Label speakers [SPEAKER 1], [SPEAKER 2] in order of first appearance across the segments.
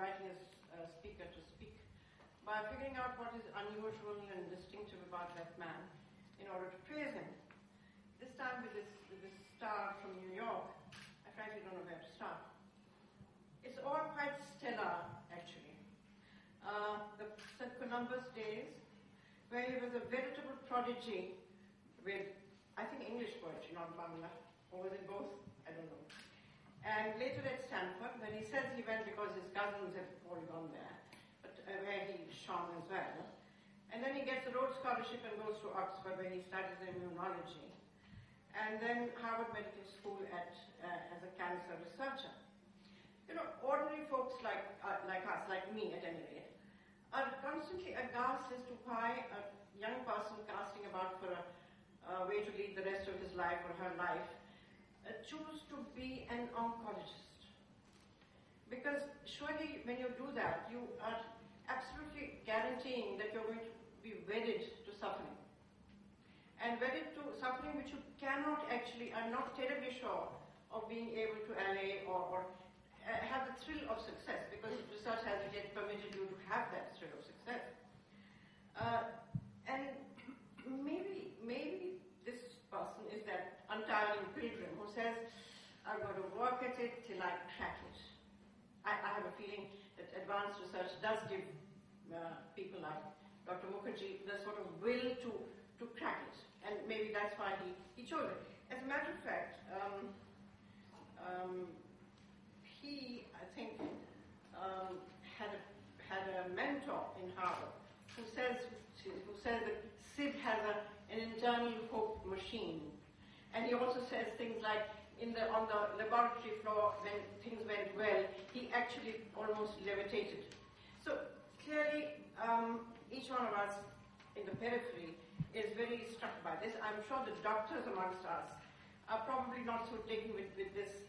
[SPEAKER 1] inviting a speaker to speak by figuring out what is unusual and distinctive about that man in order to praise him. This time with this star from New York, I frankly don't know where to start. It's all quite stellar, actually. The Columbus days, where he was a veritable prodigy with, I think, English poetry, not Bangla, or was it both? I don't know. And later at Stanford, when he says he went because his cousins had all gone there, but where he shone as well. And then he gets a Rhodes Scholarship and goes to Oxford, where he studies immunology. And then Harvard Medical School as a cancer researcher. You know, ordinary folks like us, like me at any rate, are constantly aghast as to why a young person casting about for a way to lead the rest of his life or her life choose to be an oncologist. Because surely when you do that, you are absolutely guaranteeing that you're going to be wedded to suffering. And wedded to suffering which you cannot actually, are not terribly sure of being able to allay or have the thrill of success, because research hasn't yet permitted you to have that thrill of success. And maybe this person is that untiring pilgrim who says, I'm going to work at it till I crack it. I have a feeling that advanced research does give people like Dr. Mukherjee the sort of will to crack it. And maybe that's why he chose it. As a matter of fact, he, I think, had a mentor in Harvard who says that Sid has an internal hope machine. And he also says things like, on the laboratory floor, when things went well, he actually almost levitated. So clearly, each one of us in the periphery is very struck by this. I'm sure the doctors amongst us are probably not so taken with this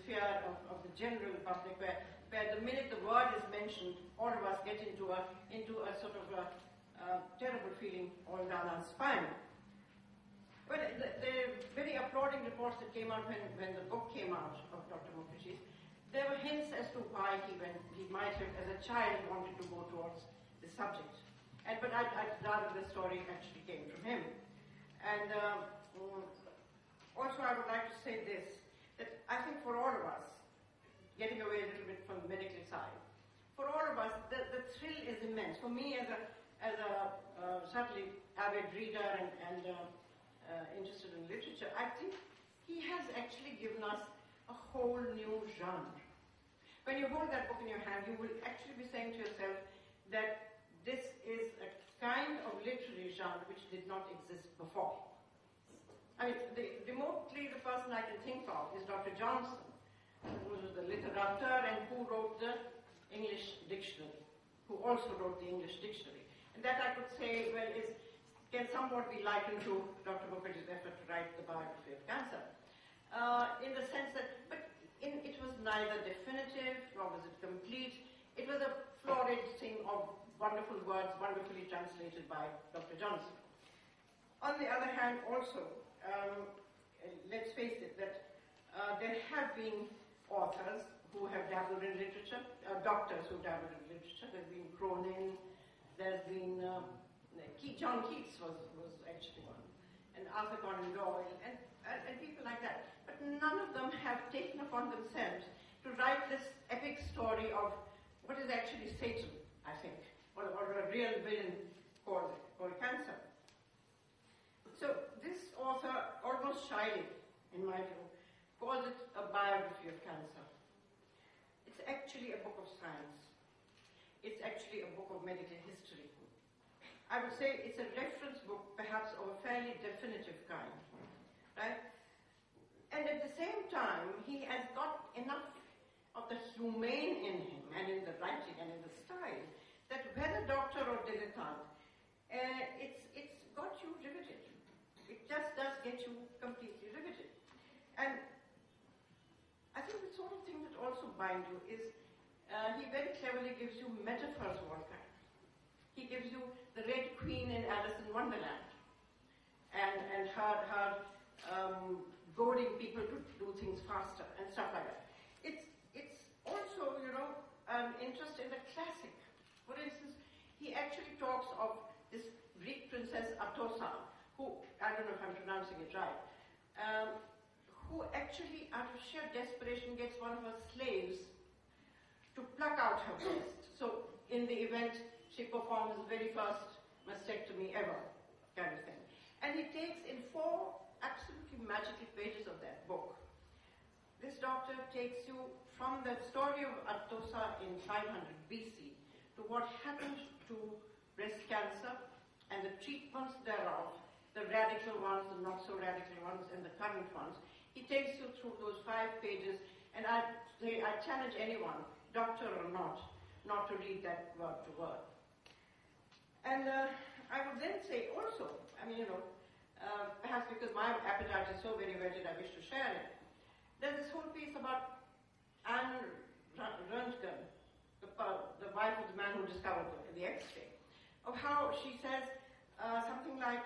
[SPEAKER 1] fear of the general public, where the minute the word is mentioned, all of us get into a sort of a terrible feeling all down our spine. Well, the very applauding reports that came out when the book came out of Dr. Mukherjee's, there were hints as to why he might have, as a child, wanted to go towards the subject. But I'd rather the story actually came from him. And also I would like to say this, that I think for all of us, getting away a little bit from the medical side, for all of us, the thrill is immense. For me, as a certainly avid reader and interested in literature, I think he has actually given us a whole new genre. When you hold that book in your hand, you will actually be saying to yourself that this is a kind of literary genre which did not exist before. I mean, remotely the person I can think of is Dr. Johnson, who was the literature and who wrote the English dictionary, who also wrote the English dictionary. And that I could say, well, can somewhat be likened to Dr. Mukherjee's effort to write the biography of cancer. In the sense that, it was neither definitive nor was it complete. It was a florid thing of wonderful words, wonderfully translated by Dr. Johnson. On the other hand, also, let's face it, that there have been authors who have dabbled in literature, doctors who dabbled in literature. There's been Cronin, there's been John Keats was actually one, and Arthur Conan Doyle, and people like that. But none of them have taken upon themselves to write this epic story of what is actually Satan, I think, or a real villain called cancer. So this author, almost shyly, in my view, calls it a biography of cancer. It's actually a book of science. It's actually a book of medical history. I would say it's a reference book, perhaps of a fairly definitive kind, right? And at the same time, he has got enough of the humane in him, and in the writing and in the style, that whether doctor or dilettante, it's got you riveted. It just does get you completely riveted. And I think the sort of thing that also binds you is he very cleverly gives you metaphors of all kinds. He gives you the Red Queen in Alice in Wonderland, and her goading people to do things faster and stuff like that. It's also, interest in the classic. For instance, he actually talks of this Greek princess Atossa, who, I don't know if I'm pronouncing it right, who actually, out of sheer desperation, gets one of her slaves to pluck out her breast. So, in the event, she performs the very first mastectomy ever, kind of thing. And he takes in 4 absolutely magical pages of that book. This doctor takes you from the story of Atossa in 500 BC to what happened to breast cancer and the treatments thereof, the radical ones, the not so radical ones, and the current ones. He takes you through those 5 pages, and I challenge anyone, doctor or not to read that word to word. And I would then say also, perhaps because my appetite is so very whetted, I wish to share it. There's this whole piece about Anne Röntgen, the wife of the man who discovered the X-ray, of how she says something like,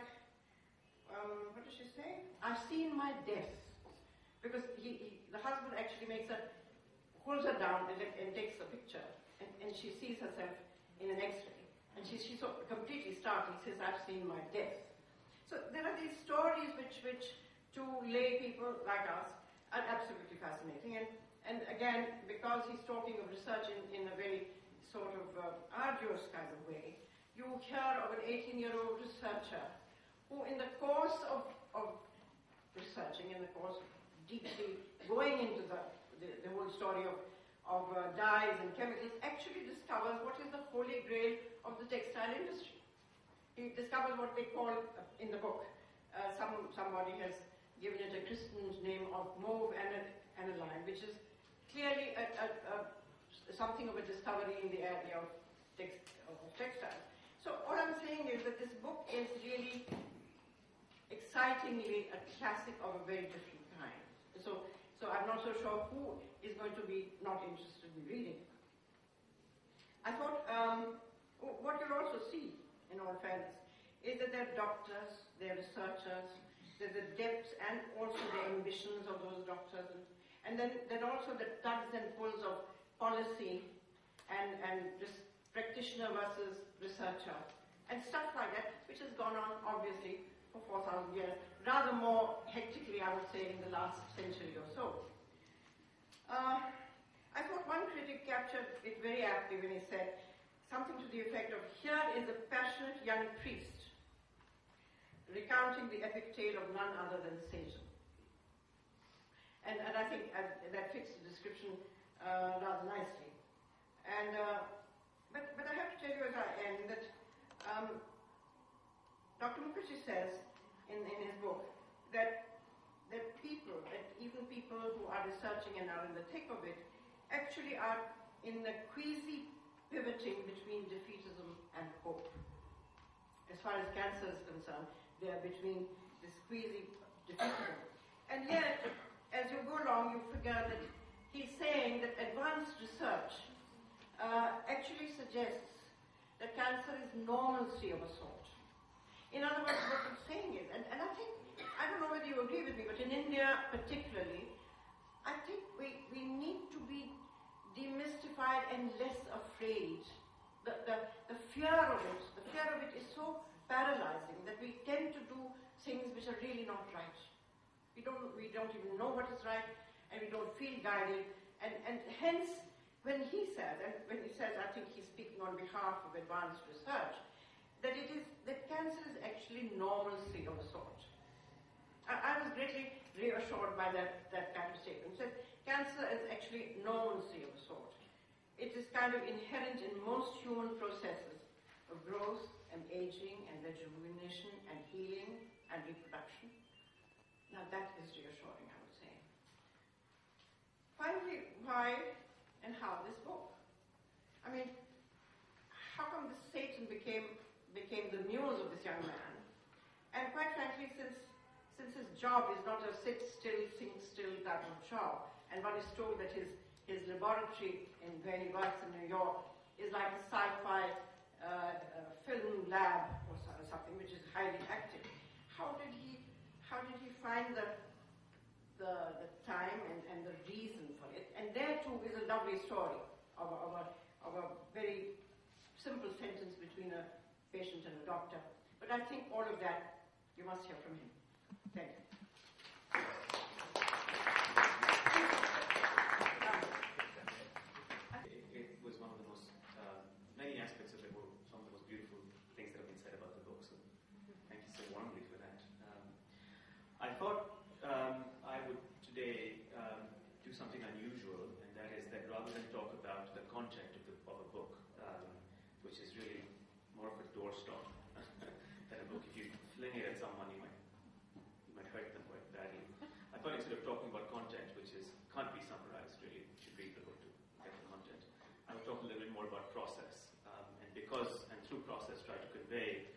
[SPEAKER 1] what does she say? I've seen my death. Because the husband actually holds her down and takes a picture, and she sees herself in an X-ray. And she's so completely startled. He says, I've seen my death. So there are these stories which to lay people like us are absolutely fascinating. And again, because he's talking of research in a very sort of arduous kind of way, you hear of an 18-year-old researcher who in the course of researching, in the course of deeply going into the whole story of dyes and chemicals, actually discovers what is the holy grail of the textile industry. He discovers what they call, in the book, somebody has given it a Christian name of mauve aniline, which is clearly something of a discovery in the area of textiles. So all I'm saying is that this book is really excitingly a classic of a very different kind. So I'm not so sure who is going to be not interested in reading it. I thought what you'll also see, in all fairness, is that there are doctors, there are researchers, there's the depth and also the ambitions of those doctors, and then also the tugs and pulls of policy and just practitioner versus researcher, and stuff like that, which has gone on, obviously, for 4,000 years, rather more hectically, I would say, in the last century or so. I thought one critic captured it very aptly when he said something to the effect of, here is a passionate young priest recounting the epic tale of none other than Satan. And I think that fits the description rather nicely. And but I have to tell you as I end that Dr. Mukherjee says in his book that even people who are researching and are in the thick of it actually are in the queasy pivoting between defeatism and hope. As far as cancer is concerned, they are between this queasy defeatism. And yet, as you go along, you figure that he's saying that advanced research actually suggests that cancer is normalcy of a sort. In other words, what he's saying is, and I think, I don't know whether you agree with me, but in India particularly, I think we need to be demystified and less afraid. The fear of it is so paralyzing that we tend to do things which are really not right. We don't even know what is right, and we don't feel guided, and hence when he says, I think he's speaking on behalf of advanced research, that cancer is actually normalcy of a sort. I was greatly reassured by that kind of statement. It says cancer is actually normalcy of a sort. It is kind of inherent in most human processes of growth and aging and rejuvenation and healing and reproduction. Now that is reassuring, I would say. Finally, why and how this book? I mean, how come this Satan became the muse of this young man? And quite frankly, since his job is not a sit still, think still type of job, and one is told that his laboratory where he works in New York is like a sci-fi film lab or something which is highly active. How did he find the time and the reason for it? And there too is a lovely story of of a very simple sentence between a patient and a doctor. But I think all of that you must hear from him. Thank you.
[SPEAKER 2] It was one of the most, many aspects of it were some of the most beautiful things that have been said about the book, so thank you so warmly for that. I thought I would today do something unusual, and that is that rather than talk about the content of a book, which is really more of a doorstop than a book. If you fling it at someone, you might hurt them quite badly. I thought instead of talking about content, which can't be summarized really, you should read the book to get the content, I would talk a little bit more about process, and through process try to convey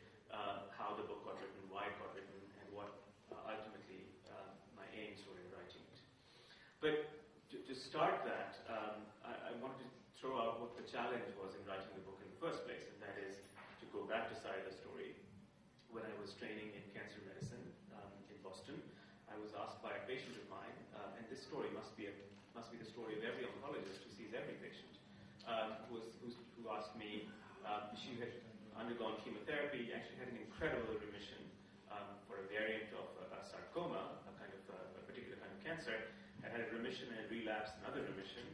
[SPEAKER 2] how the book got written, why it got written, and what ultimately my aims were in writing it. But to start that, I wanted to throw out what the challenge was in writing the book in the first place, and that is to go back to side of the story. When I was training in cancer medicine in Boston, I was asked by a patient of mine, and this story must be the story of every oncologist who sees every patient, who asked me. She had undergone chemotherapy, actually had an incredible remission for a variant of sarcoma, a particular kind of cancer, had a remission and a relapse, another remission,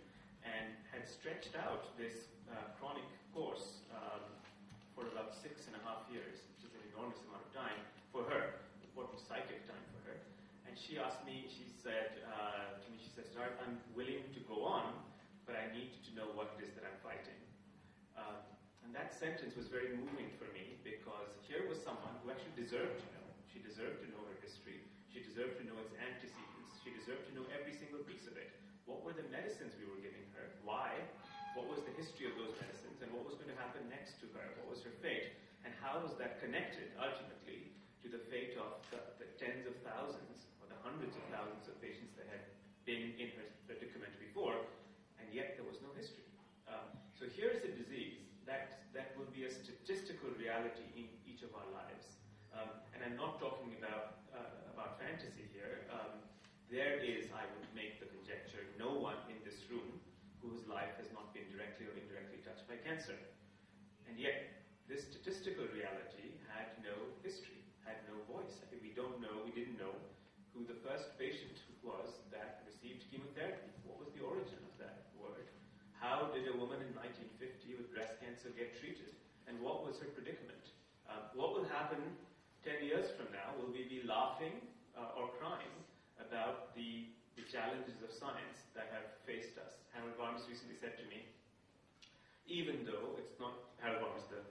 [SPEAKER 2] and had stretched out this chronic course for about 6.5 years, which is an enormous amount of time for her, important psychic time for her. And she asked me, she said to me, Siddhartha, I'm willing to go on, but I need to know what it is that I'm fighting. And that sentence was very moving for me, because here was someone who actually deserved to know. She deserved to know her history. She deserved to know its antecedents. She deserved to know every single piece of it. What were the medicines we were giving her? Why? What was the history of those medicines? And what was going to happen next to her? What was her fate? And how was that connected, ultimately, to the fate of the tens of thousands, or the hundreds of thousands of patients that had been in her predicament before, and yet there was no history. So here's a disease that will be a statistical reality in each of our lives. And I'm not talking about fantasy here. There is, I would make the conjecture, no one in this room whose life has not been directly or indirectly touched by cancer. And yet, this statistical reality had no history, had no voice. We didn't know who the first patient was that received chemotherapy. What was the origin of that word? How did a woman in 1950 with breast cancer get treated? And what was her predicament? What will happen 10 years from now? Will we be laughing or crying about the challenges of science that have faced us? Harold Barnes recently said to me, even though it's not, Harold Barnes, the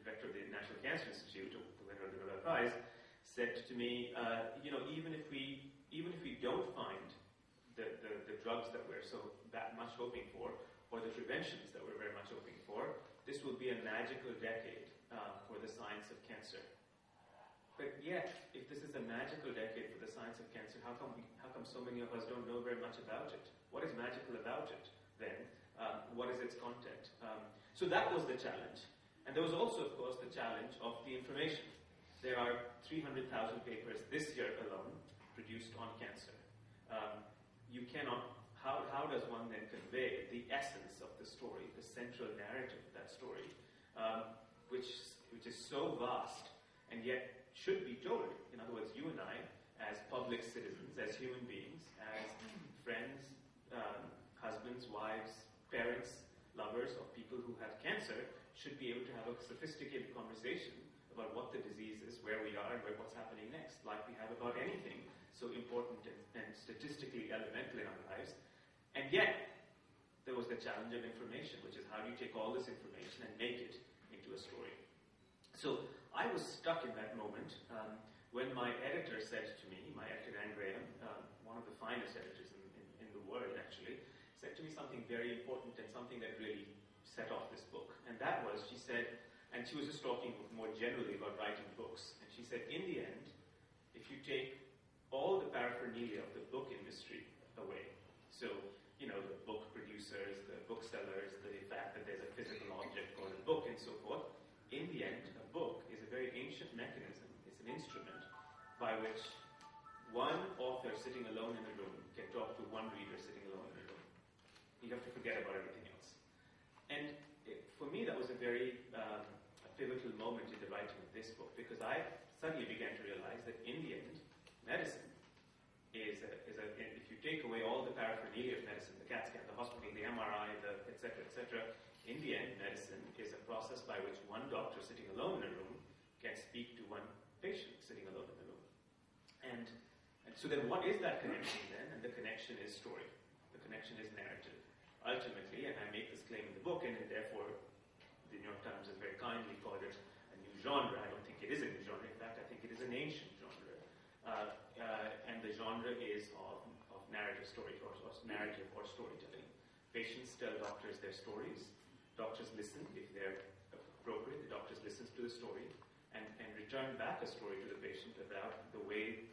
[SPEAKER 2] director of the National Cancer Institute, the winner of the Nobel Prize, said to me, even if we don't find the drugs that we're so much hoping for, or the preventions that we're very much hoping for, this will be a magical decade for the science of cancer. But yet, if this is a magical decade for the science of cancer, how come so many of us don't know very much about it? What is magical about it, then? What is its content? So that was the challenge. And there was also, of course, the challenge of the information. There are 300,000 papers this year alone produced on cancer. You cannot, how does one then convey the essence of the story, the central narrative of that story, which is so vast and yet should be told? In other words, you and I, as public citizens, as human beings, as friends, husbands, wives, parents, lovers of people who have cancer, should be able to have a sophisticated conversation about what the disease is, where we are, and what's happening next, like we have about anything so important and statistically elemental in our lives. And yet, there was the challenge of information, which is how do you take all this information and make it into a story? So I was stuck in that moment when my editor said to me, my editor Anne Graham, one of the finest editors in the world actually, said to me something very important and something that really set off this book. And that was, she said, and she was just talking more generally about writing books, and she said, in the end, if you take all the paraphernalia of the book industry away, so, the book producers, the booksellers, the fact that there's a physical object called a book and so forth, in the end, a book is a very ancient mechanism. It's an instrument by which one author sitting alone in a room can talk to one reader sitting alone in a room. You have to forget about everything else. And for me, that was a very a pivotal moment in the writing of this book, because I suddenly began to realize that in the end, medicine is if you take away all the paraphernalia of medicine, the CAT scan, the hospital, the MRI, the et cetera, in the end, medicine is a process by which one doctor sitting alone in a room can speak to one patient sitting alone in the room. And so then what is that connection then? And the connection is story. The connection is narrative. Ultimately, and I make this claim in the book, and therefore the New York Times has very kindly called it a new genre. I don't think it is a new genre. In fact, I think it is an ancient genre. And the genre is of narrative story, or narrative or storytelling. Patients tell doctors their stories. Doctors listen if they're appropriate. The doctors listen to the story and return back a story to the patient about the way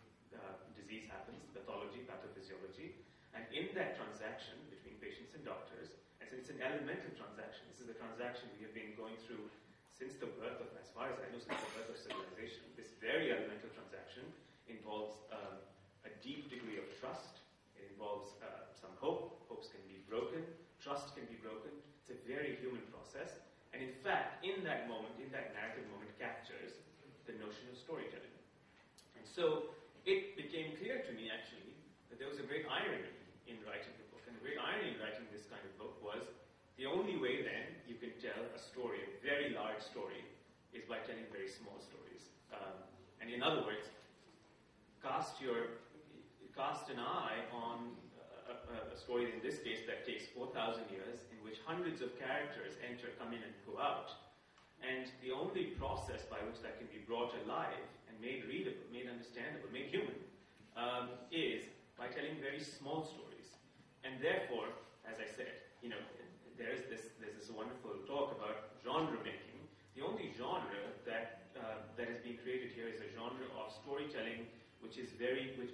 [SPEAKER 2] disease happens, pathology, pathophysiology. And in that transaction between patients and doctors, and so it's an elemental transaction. This is the transaction we have been going through since the birth of, as far as I know, since the birth of civilization. This very elemental transaction involves a deep degree of trust. It involves some hope. Hopes can be broken. Trust can be broken. It's a very human process. And in fact, in that moment, in that narrative moment, captures the notion of storytelling. And so it became clear to me, actually, that there was a great irony in writing the book. And the great irony in writing this kind of book was the only way then you can tell a story, a very large story, is by telling very small stories. And in other words, cast an eye on a story, in this case, that takes 4,000 years, in which hundreds of characters enter, come in, and go out. And the only process by which that can be brought alive and made readable, made understandable, made human, is by telling very small stories. And therefore, as I said, there's this wonderful talk about genre making. The only genre that is being created here is a genre of storytelling which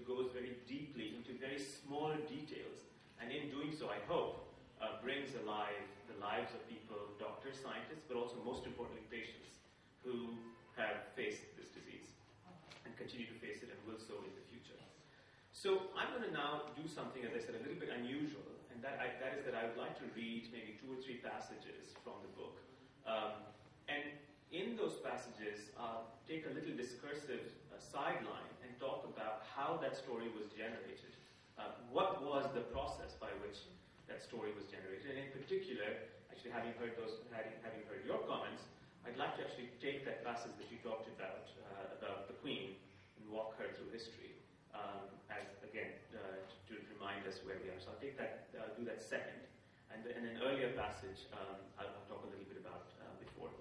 [SPEAKER 2] goes very deeply into very small details, and in doing so, I hope, brings alive the lives of people, doctors, scientists, but also, most importantly, patients who have faced this disease and continue to face it and will so in the future. So I'm going to now do something, as I said, a little bit unusual, and that is that I would like to read maybe 2 or 3 passages from the book. And in those passages, I'll take a little discursive sideline and talk about how that story was generated. What was the process by which that story was generated? And in particular, actually having heard your comments, I'd like to actually take that passage that you talked about the Queen, and walk her through history, as again to remind us where we are. So I'll take that, do that second, and an earlier passage I'll talk a little bit about before.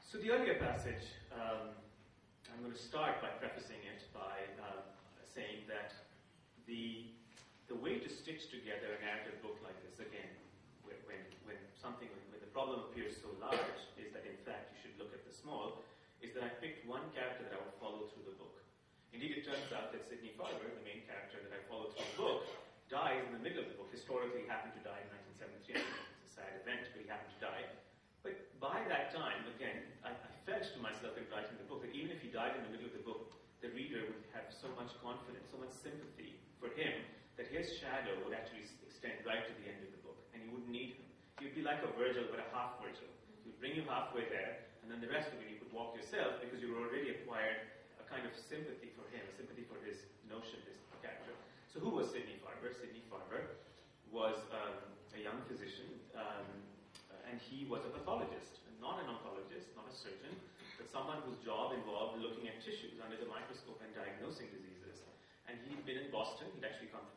[SPEAKER 2] So the earlier passage, I'm going to start by prefacing it by saying that the way to stitch together a narrative book like this, again, when the problem appears so large, is that in fact you should look at the small, is that I picked one character that I would follow through the book. Indeed, it turns out that Sidney Farber, the main character that I follow through the book, dies in the middle of the book. Historically, he happened to die in 1973. It's a sad event, but he happened to die. But by that time, again, I felt to myself in writing the book that even if he died in the middle of the book, the reader would have so much confidence, so much sympathy for him, that his shadow would actually extend right to the end of the book, and you wouldn't need him. He would be like a Virgil, but a half Virgil. He would bring you halfway there, and then the rest of it you could walk yourself, because you already acquired a kind of sympathy for him, a sympathy for his notion, his character. So who was Sidney Farber? Sidney Farber was a young physician, and he was a pathologist, not an oncologist, not a surgeon, but someone whose job involved looking at tissues under the microscope and diagnosing diseases. And he'd been in Boston.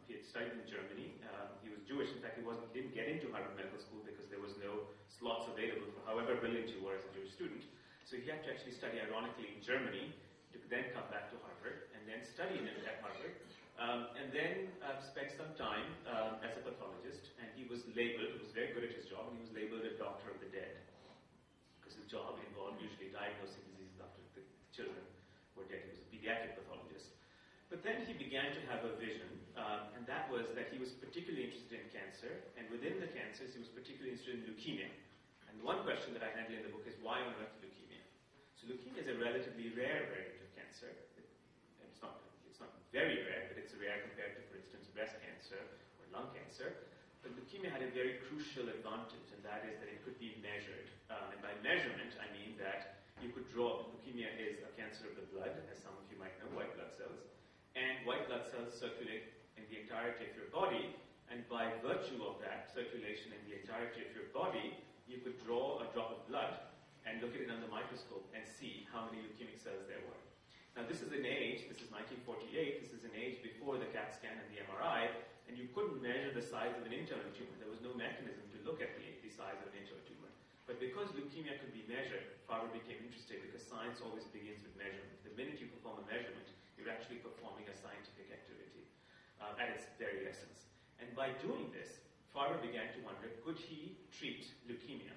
[SPEAKER 2] He had studied in Germany. He was Jewish. In fact, he didn't get into Harvard Medical School because there was no slots available for however brilliant you were as a Jewish student. So he had to actually study, ironically, in Germany, to then come back to Harvard, and then study at Harvard. And then spent some time as a pathologist, and he was labeled, he was very good at his job, and he was labeled a doctor of the dead, because his job involved usually diagnosing diseases after the children were dead. He was a pediatric pathologist. But then he began to have a vision, and that was that he was particularly interested in cancer, and within the cancers, he was particularly interested in leukemia. And one question that I handle in the book is, why on earth leukemia? So leukemia is a relatively rare variant of cancer. It's not very rare, but it's rare compared to, for instance, breast cancer or lung cancer. But leukemia had a very crucial advantage, and that is that it could be measured. And by measurement, I mean that you could draw. Leukemia is a cancer of the blood, as some of you might know, white blood cells. And white blood cells circulate in the entirety of your body, and by virtue of that circulation in the entirety of your body, you could draw a drop of blood and look at it under the microscope and see how many leukemic cells there were. Now this is an age, this is 1948, this is an age before the CAT scan and the MRI, and you couldn't measure the size of an internal tumor. There was no mechanism to look at the size of an internal tumor. But because leukemia could be measured, Farber became interested because science always begins with measurement. The minute you perform a measurement, you're actually performing a scientific activity at its very essence. And by doing this, Farber began to wonder, could he treat leukemia?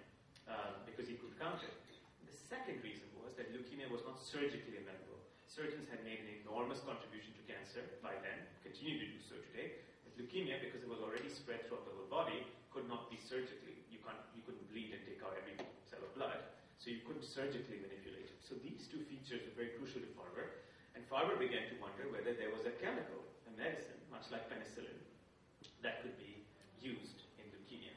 [SPEAKER 2] Because he could count it. The second reason was that leukemia was not surgically amenable. Surgeons had made an enormous contribution to cancer by then, continue to do so today. But leukemia, because it was already spread throughout the whole body, could not be surgically. You couldn't bleed and take out every cell of blood, so you couldn't surgically manipulate it. So these two features were very crucial to Farber, and Farber began to wonder whether there was a chemical, a medicine, much like penicillin, that could be used in leukemia.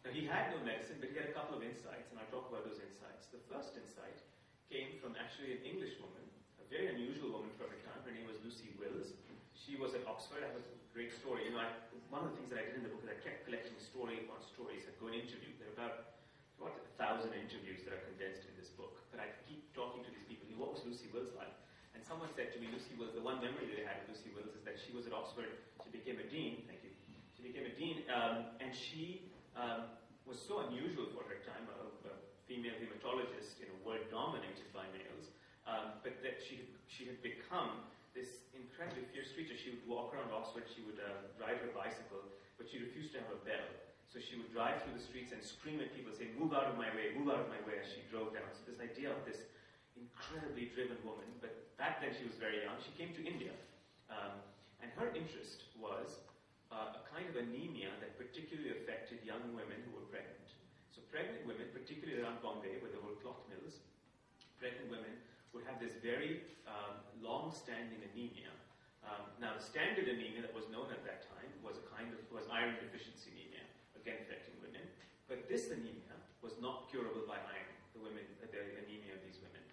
[SPEAKER 2] Now he had no medicine, but he had a couple of insights, and I'll talk about those insights. The first insight came from actually an English woman, a very unusual woman for her time. Her name was Lucy Wills. She was at Oxford. I have a great story. One of the things that I did in the book is I kept collecting story upon stories. I'd go and interview. There are about 1,000 interviews that are condensed in this book. But I keep talking to these people. What was Lucy Wills like? And someone said to me, Lucy Wills, the one memory that I had of Lucy Wills is that she was at Oxford. She became a dean. Thank you. She became a dean, and she was so unusual for her time, a female hematologist, world dominated by males, but that she had become this incredibly fierce creature. She would walk around Oxford, she would ride her bicycle, but she refused to have a bell. So she would drive through the streets and scream at people, saying, move out of my way, as she drove down. So this idea of this incredibly driven woman, but back then she was very young, she came to India. And her interest was a kind of anemia that particularly affected young women who were pregnant. So pregnant women, particularly around Bombay, where there were cloth mills, pregnant women would have this very long-standing anemia. Now, the standard anemia that was known at that time was iron deficiency anemia, again affecting women. But this anemia was not curable by iron. The anemia of these women,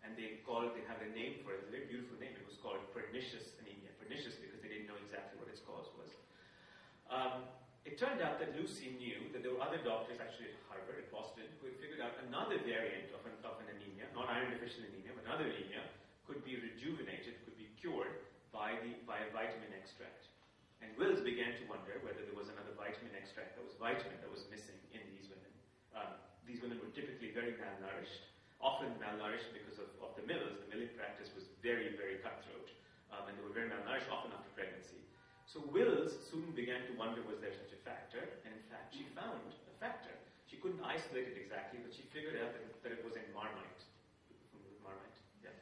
[SPEAKER 2] and they have a name for it. It's a very beautiful name. It was called pernicious anemia. Pernicious because they didn't know exactly what its cause was. It turned out that Lucy knew that there were other doctors, actually at Harvard, at Boston, who had figured out another variant of an anemia, not iron-deficient anemia, but another anemia, could be rejuvenated, could be cured by a vitamin extract. And Wills began to wonder whether there was another vitamin extract that was missing in these women. These women were typically very malnourished, often malnourished because of the mills. The milling practice was very, very cutthroat, and they were very malnourished, often after pregnancy. So Wills soon began to wonder, was there such a factor? And in fact, she found a factor. She couldn't isolate it exactly, but she figured out that it was in marmite. Marmite, yeah.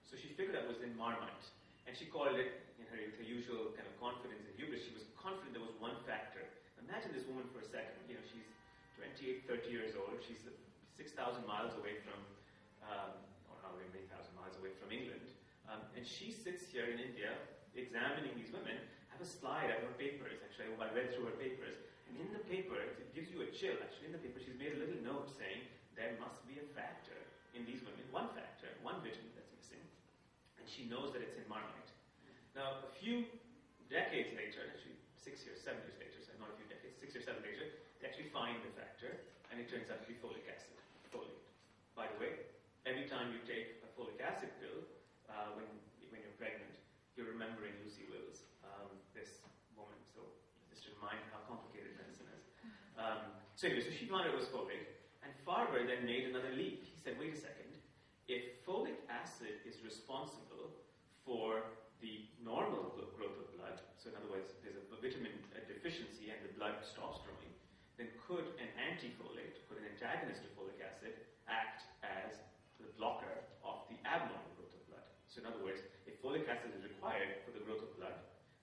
[SPEAKER 2] So she figured out it was in marmite. And she called it, in her usual kind of confidence and hubris, she was confident there was one factor. Imagine this woman for a second. She's 28, 30 years old. She's 6,000 miles away from, or however many thousand miles away from England. And she sits here in India examining these women. I have a slide of her papers, actually. I read through her papers. And in the paper, it gives you a chill. Actually, in the paper, she's made a little note saying there must be a factor in these women. One factor, one vitamin that's missing. And she knows that it's in marmite. Now, a few decades later, actually 6 years, 7 years later, so not a few decades, 6 or 7 later, they actually find the factor, and it turns out to be folic acid, folate. By the way, every time you take a folic acid pill, when you're pregnant, you're remembering Lucy Wills, this woman. So just to remind how complicated medicine is. So she found it was folate, and Farber then made another leap. He said, wait a second, if folic acid is responsible for the normal growth of blood, so in other words, there's a vitamin deficiency and the blood stops growing, then could an antifolate, could an antagonist of folic acid act as the blocker of the abnormal growth of blood? So in other words, if folic acid is required for the growth of blood,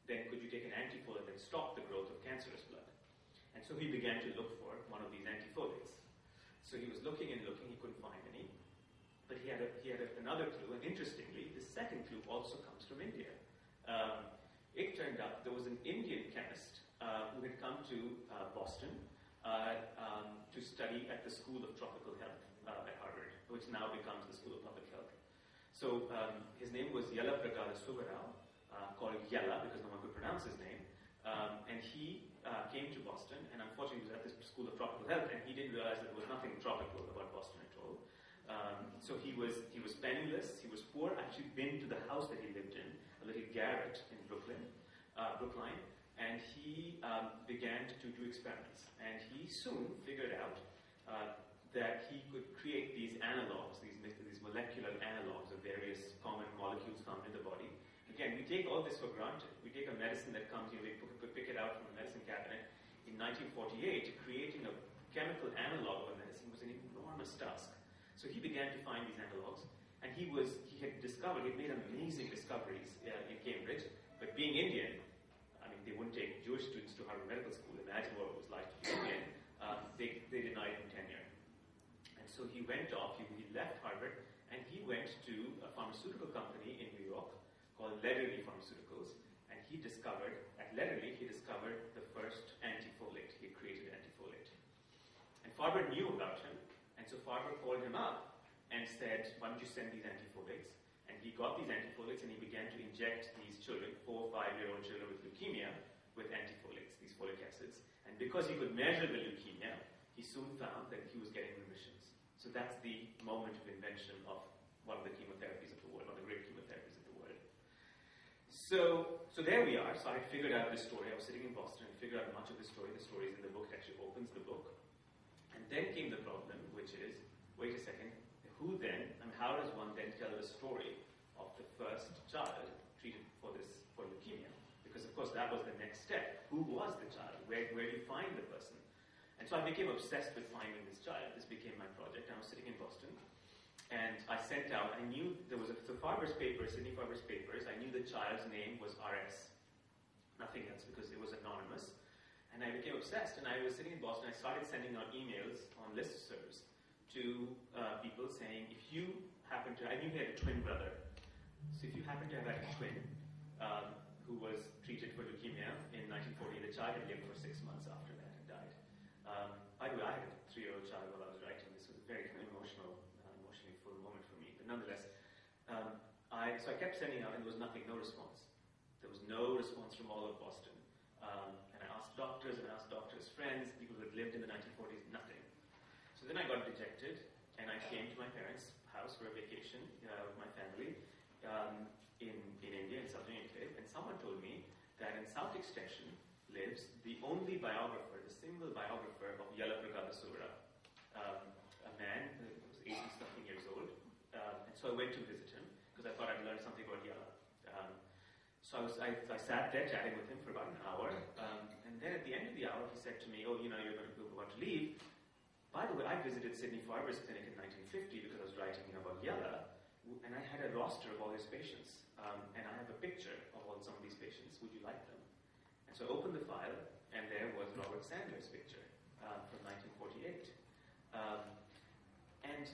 [SPEAKER 2] then could you take an antifolate and stop the growth of cancerous blood? And so he began to look for one of these antifolates. So he was looking and looking, he couldn't find any. But he had another clue, and interestingly, the second clue also comes from India. It turned out there was an Indian chemist who had come to Boston to study at the School of Tropical Health at Harvard, which now becomes the School of Public Health. So his name was Yalapragada Subarao, called Yala because no one could pronounce his name. And he came to Boston, and unfortunately he was at the School of Tropical Health, and he didn't realize that there was nothing tropical about Boston at all. So he was penniless, he was poor. I actually been to the house that he lived in, a little garret in Brookline, and he began to do experiments. And he soon figured out that he could create these analogs, these molecular analogs of various common molecules found in the body. Again, we take all this for granted. We take a medicine that comes, we could pick it out from a medicine cabinet. In 1948, creating a chemical analog of a medicine was an enormous task. So he began to find these analogs, and he had made amazing discoveries in Cambridge, but being Indian, I mean, they wouldn't take Jewish students to Harvard Medical School. Imagine what it was like to be Indian. They denied him tenure. And so he went off, he left Harvard, and he went to a pharmaceutical company in New York called Lodi Pharmaceuticals, and at Lodi, he discovered the first antifolate. He created antifolate. And Farber knew about him, and so Farber called him up and said, why don't you send these antifolates? And he got these antifolates, and he began to inject these children, 4 or 5-year-old children with leukemia, with antifolates, these folic acids. And because he could measure the leukemia, he soon found that he was getting remissions. So that's the moment of invention of one of the chemotherapies of the world, one of the great chemotherapies of the world. So there we are. So I figured out this story. I was sitting in Boston and figured out much of the story. The story is in the book. It actually opens the book. And then came the problem, which is, wait a second, who then, and how does one then tell the story of the first child treated for leukemia? Because of course that was the next step. Who was the child? Where do you find the person? And so I became obsessed with finding this child. This became my project. I was sitting in Boston, and I sent out, I knew there was Farber's papers, Sidney Farber's papers, I knew the child's name was RS. Nothing else, because it was anonymous. And I became obsessed, and I was sitting in Boston, I started sending out emails on listservs to people saying, if you happen to, I knew he had a twin brother, so if you happen to have had a twin who was treated for leukemia in 1940, the child had lived for 6 months after that and died. By the way, I had a 3-year-old child while I was writing. This was a very emotionally full moment for me. But nonetheless, so I kept sending out, and there was nothing, no response. There was no response from all of Boston. And I asked doctors, friends, people who had lived in the 1940s, nothing. So then I got dejected, and I came to my parents' house for a vacation with my family in India, in southern India, and someone told me that in South Extension lives the only biographer, the single biographer of Yalapragada Subarao, a man who was 80-something years old. And so I went to visit him, because I thought I'd learn something about Yala. So I sat there chatting with him for about an hour, and then at the end of the hour he said to me, you're going to leave. By the way, I visited Sidney Farber's clinic in 1950 because I was writing about Yala, and I had a roster of all his patients, and I have a picture of some of these patients. Would you like them? And so I opened the file, and there was Robert Sandler's picture from 1948. And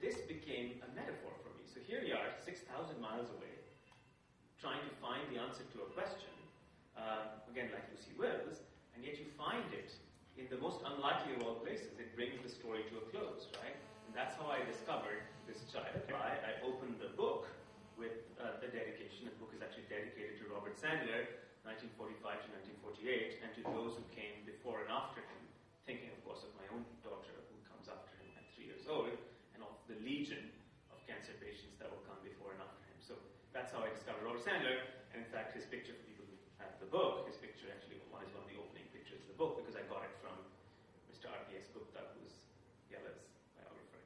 [SPEAKER 2] this became a metaphor for me. So here you are, 6,000 miles away, trying to find the answer to a question, again, like Lucy Wills, and yet you find it in the most unlikely of all places. It brings the story to a close, right? And that's how I discovered this child. I opened the book with the dedication. The book is actually dedicated to Robert Sandler, 1945 to 1948, and to those who came before and after him, thinking, of course, of my own daughter, who comes after him at 3 years old, and of the legion of cancer patients that will come before and after him. So that's how I discovered Robert Sandler, and in fact, his picture, for people who have the book, his picture actually is one of the opening pictures of the book, because I got it from Mr. R.P.S. Gupta, who's Yala's biographer.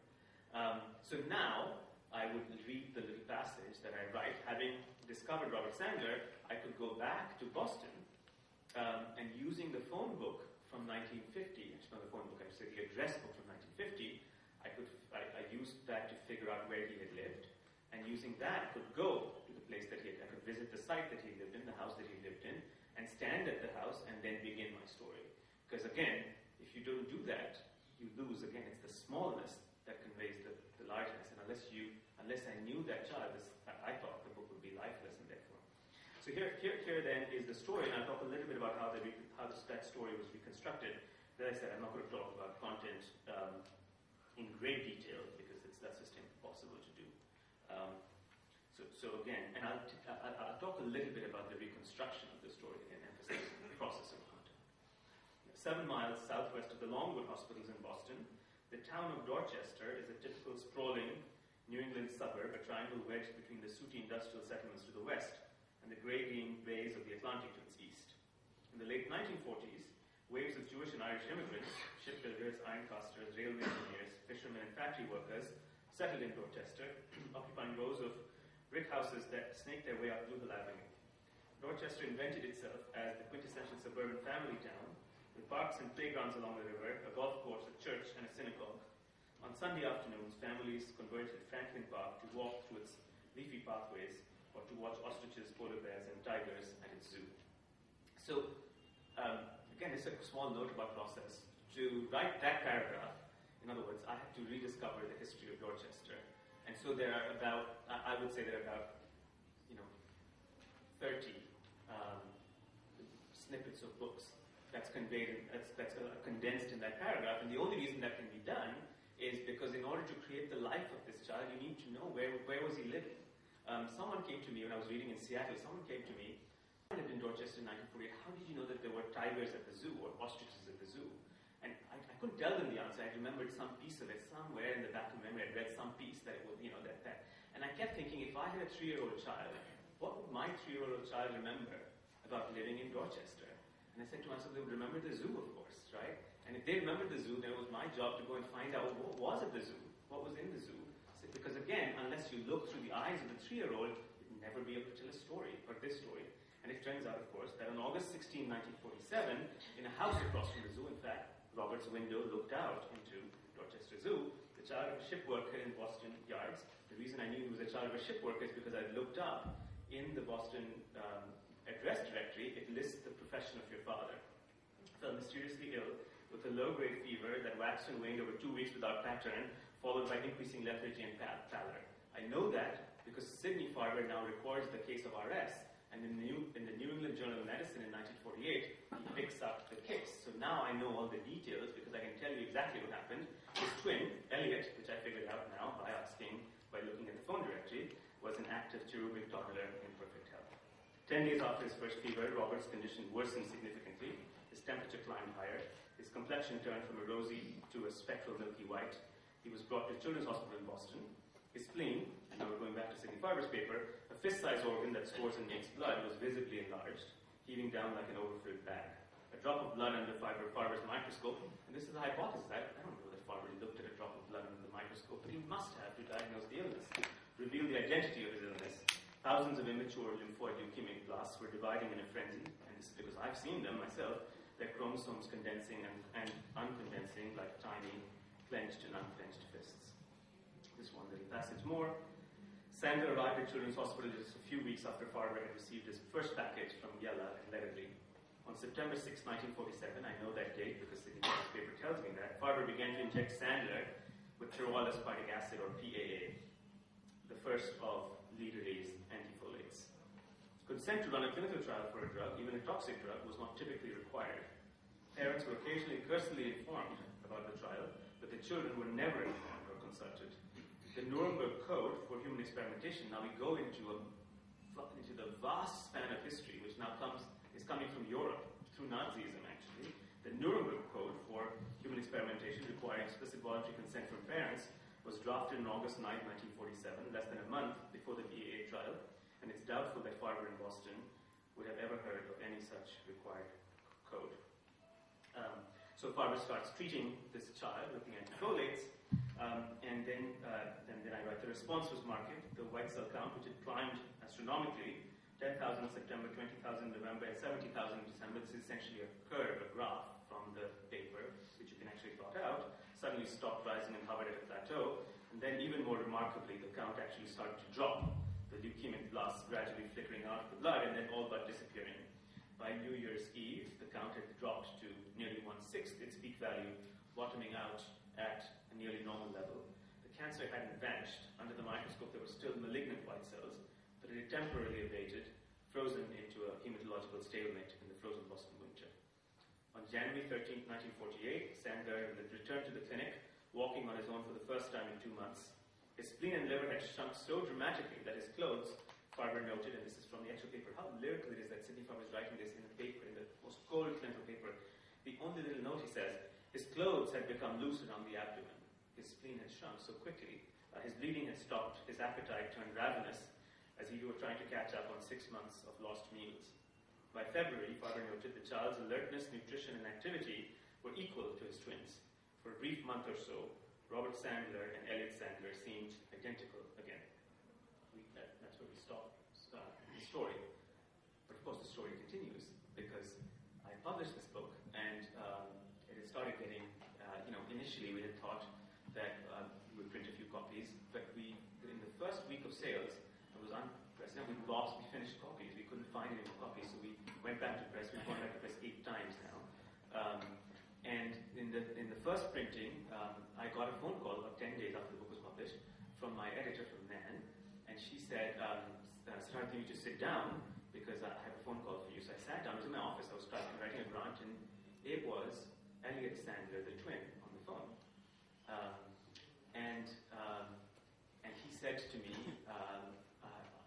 [SPEAKER 2] So now, I would read the little passage that I write. Having discovered Robert Sandler, I could go back to Boston, and using the phone book from 1950, actually not the phone book, I should say the address book from 1950, I used that to figure out where he had lived, and using that, I could go to the place I could visit the site that he lived in, the house that he lived in, and stand at the house and then begin my story. Because again, if you don't do that, you lose. Again, it's the smallness that conveys the largeness, and unless I knew that child, I thought the book would be lifeless, and therefore. So here then is the story, and I'll talk a little bit about how that story was reconstructed. As I said, I'm not going to talk about content in great detail because that's just impossible to do. So again, and I'll talk a little bit about the reconstruction of the story and emphasize the process of content. 7 miles southwest of the Longwood Hospitals in Boston, the town of Dorchester is a typical sprawling New England suburb, a triangle wedged between the sooty industrial settlements to the west and the grey-green bays of the Atlantic to its east. In the late 1940s, waves of Jewish and Irish immigrants, shipbuilders, ironcasters, railway engineers, fishermen, and factory workers settled in Dorchester, occupying rows of brick houses that snaked their way up Blue Hill Avenue. Dorchester invented itself as the quintessential suburban family town, with parks and playgrounds along the river, a golf course, a church, and a synagogue. On Sunday afternoons, families converged at Franklin Park to walk through its leafy pathways or to watch ostriches, polar bears, and tigers at its zoo. So, again, it's a small note about process. To write that paragraph, in other words, I had to rediscover the history of Dorchester. And so there are about, I would say there are about, 30 snippets of books that's conveyed, that's condensed in that paragraph. And the only reason that can be done is because in order to create the life of this child, you need to know where was he living. Someone came to me when I was reading in Seattle. Someone came to me. I lived in Dorchester in 1948. How did you know that there were tigers at the zoo or ostriches at the zoo? And I couldn't tell them the answer. I remembered some piece of it somewhere in the back of memory. I'd read some piece that it was, that. And I kept thinking, if I had a 3-year-old child, what would my 3-year-old child remember about living in Dorchester? And I said to myself, they would remember the zoo, of course, right? And if they remembered the zoo, then it was my job to go and find out what was at the zoo, what was in the zoo. So, because again, unless you look through the eyes of the 3-year-old, you'd never be able to tell a story, or this story. And it turns out, of course, that on August 16, 1947, in a house across from the zoo, in fact, Robert's window looked out into Dorchester Zoo. The child of a ship worker in Boston Yards. The reason I knew he was a child of a ship worker is because I looked up in the Boston address directory. It lists the profession of your father. Fell mysteriously ill with a low-grade fever that waxed and waned over 2 weeks without pattern, followed by increasing lethargy and pallor. I know that because Sidney Farber now records the case of RS, and in the New England Journal of Medicine in 1948, he picks up the case. So now I know all the details because I can tell you exactly what happened. His twin, Elliot, which I figured out now by looking at the phone directory, was an active cherubic toddler in perfect health. 10 days after his first fever, Robert's condition worsened significantly. His temperature climbed higher. His complexion turned from a rosy to a spectral milky white. He was brought to Children's Hospital in Boston. His spleen, and now we're going back to Sidney Farber's paper, a fist-sized organ that stores and makes blood, was visibly enlarged, heaving down like an overfilled bag. A drop of blood under Farber's microscope, and this is a hypothesis. I don't know that Farber looked at a drop of blood under the microscope, but he must have to diagnose the illness, reveal the identity of his illness. Thousands of immature lymphoid leukemic blasts were dividing in a frenzy, and this is because I've seen them myself, their chromosomes condensing and uncondensing like tiny clenched and unclenched fists. This one little passage more. Sandler arrived at Children's Hospital just a few weeks after Farber had received his first package from Yella and Ledderly. On September 6, 1947, I know that date because the newspaper tells me that, Farber began to inject Sandler with pyrrole aspartic acid, or PAA, the first of Lederle's antifolates. Consent to run a clinical trial for a drug, even a toxic drug, was not typically required. Parents were occasionally personally informed about the trial, but the children were never informed or consulted. The Nuremberg Code for Human Experimentation, now we go into the vast span of history, which now is coming from Europe, through Nazism actually. The Nuremberg Code for Human Experimentation, requiring explicit voluntary consent from parents, was drafted on August 9, 1947, less than a month before the PAA trial, and it's doubtful that Farber in Boston would have ever heard of any such required code. So Farber starts treating this child with the antifolates, and then I write, the response was marked. The white cell count, which had climbed astronomically, 10,000 in September, 20,000 in November, and 70,000 in December. This is essentially a curve, a graph from the paper, which you can actually plot out, suddenly stopped rising and hovered at a plateau. And then even more remarkably, the count actually started to drop, the leukemic blasts gradually flickering out of the blood and then all but disappearing. By New Year's Eve, the count had dropped to nearly 1/6 its peak value, bottoming out at a nearly normal level. The cancer hadn't vanished. Under the microscope, there were still malignant white cells, but it had temporarily abated, frozen into a hematological stalemate in the frozen Boston winter. On January 13, 1948, Sandler returned to the clinic, walking on his own for the first time in 2 months. His spleen and liver had shrunk so dramatically that his clothes, Farber noted, and this is from the actual paper, how lyrical it is that Sidney Farber is writing this in a paper, in the most cold clinical paper. The only little note he says, his clothes had become loose around the abdomen. His spleen had shrunk so quickly. His bleeding had stopped. His appetite turned ravenous as he were trying to catch up on 6 months of lost meals. By February, Farber noted, the child's alertness, nutrition, and activity were equal to his twins. For a brief month or so, Robert Sandler and Elliot Sandler seemed identical again. That's where we stop the story. But of course, the story continues because I published this book and it had started getting, initially we had thought that we would print a few copies, but in the first week of sales, it was unprecedented. We finished copies. We couldn't find any more copies, so we went back to press. We've gone back to press 8 times now. And in the first printing, I got a phone call about 10 days after the book was published from my editor from Nan, and she said, Siddhartha, you need to sit down because I have a phone call for you. So I sat down. I was in my office. I was writing a grant, and it was Elliot Sandler, the twin, on the phone. And he said to me,